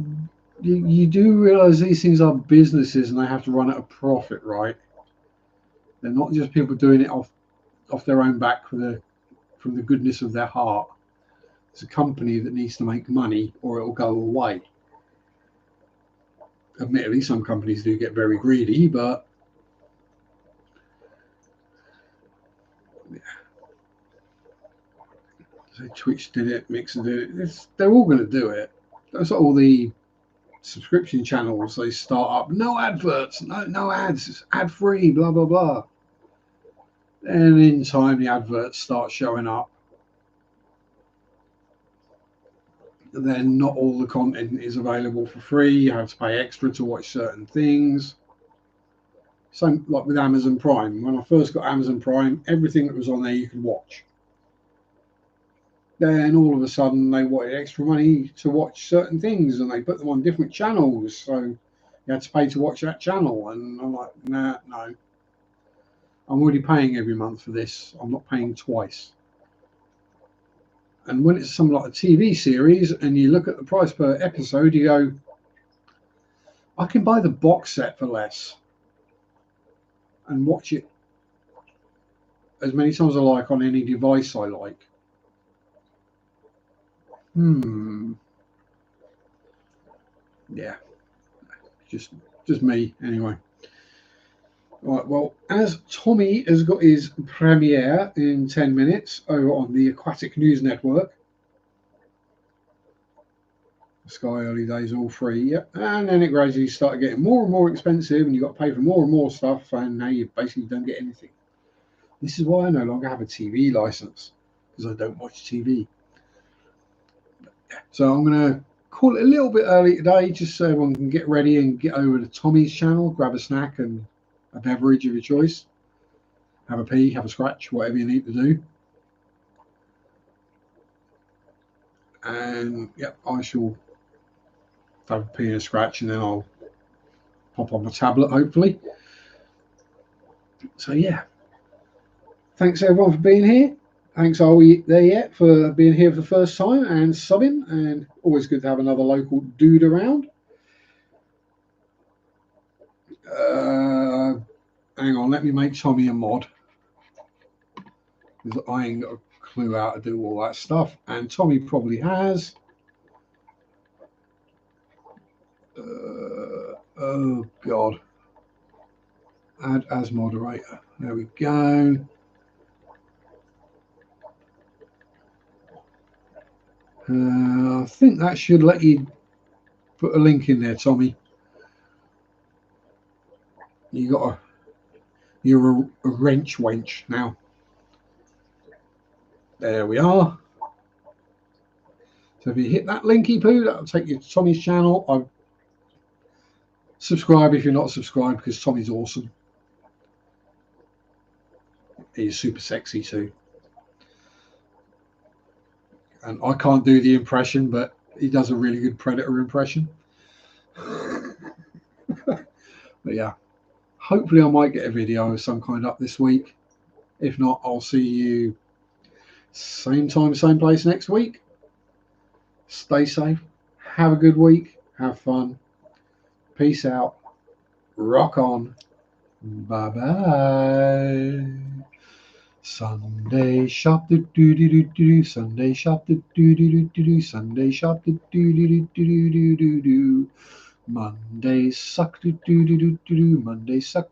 you do realize these things are businesses and they have to run at a profit, right? They're not just people doing it off their own back from the goodness of their heart. It's a company that needs to make money or it will go away. Admittedly, some companies do get very greedy, but yeah. So Twitch did it, Mixer did it. They're all going to do it. That's what all the subscription channels they start up. No adverts, no ads, it's ad free, blah blah blah. And in time, the adverts start showing up. And then not all the content is available for free. You have to pay extra to watch certain things. Same like with Amazon Prime. When I first got Amazon Prime, everything that was on there you could watch. Then all of a sudden they wanted extra money to watch certain things and they put them on different channels. So you had to pay to watch that channel. And I'm like, no. I'm already paying every month for this. I'm not paying twice. And when it's something like a TV series and you look at the price per episode, you go, I can buy the box set for less and watch it as many times as I like on any device I like. Yeah, just me anyway. Right, well, as Tommy has got his premiere in 10 minutes over on the Aquatic News Network, Sky Early Days all free, yep. And then it gradually started getting more and more expensive, and you got to pay for more and more stuff, and now you basically don't get anything. This is why I no longer have a TV license, because I don't watch TV. So I'm going to call it a little bit early today, just so everyone can get ready and get over to Tommy's channel, grab a snack and a beverage of your choice. Have a pee, have a scratch, whatever you need to do. And yep, I shall have a pee and a scratch, and then I'll pop on my tablet, hopefully. So yeah, thanks everyone for being here. Thanks, are we there yet, for being here for the first time and subbing, and always good to have another local dude around. Hang on, let me make Tommy a mod, because I ain't got a clue how to do all that stuff, and Tommy probably has. Oh God. Add as moderator. There we go. I think that should let you put a link in there, Tommy. You're a wrench wench now. There we are. So if you hit that linky poo, that'll take you to Tommy's channel. Subscribe if you're not subscribed, because Tommy's awesome. He's super sexy too. And I can't do the impression, but he does a really good Predator impression. But yeah, hopefully I might get a video of some kind up this week. If not, I'll see you same time, same place next week. Stay safe. Have a good week. Have fun. Peace out. Rock on. Bye bye. Sunday shop do do do do do. Sunday shop do do do do do. Sunday shop do do do do do do do do. Mondays suck do do do do do. Mondays suck.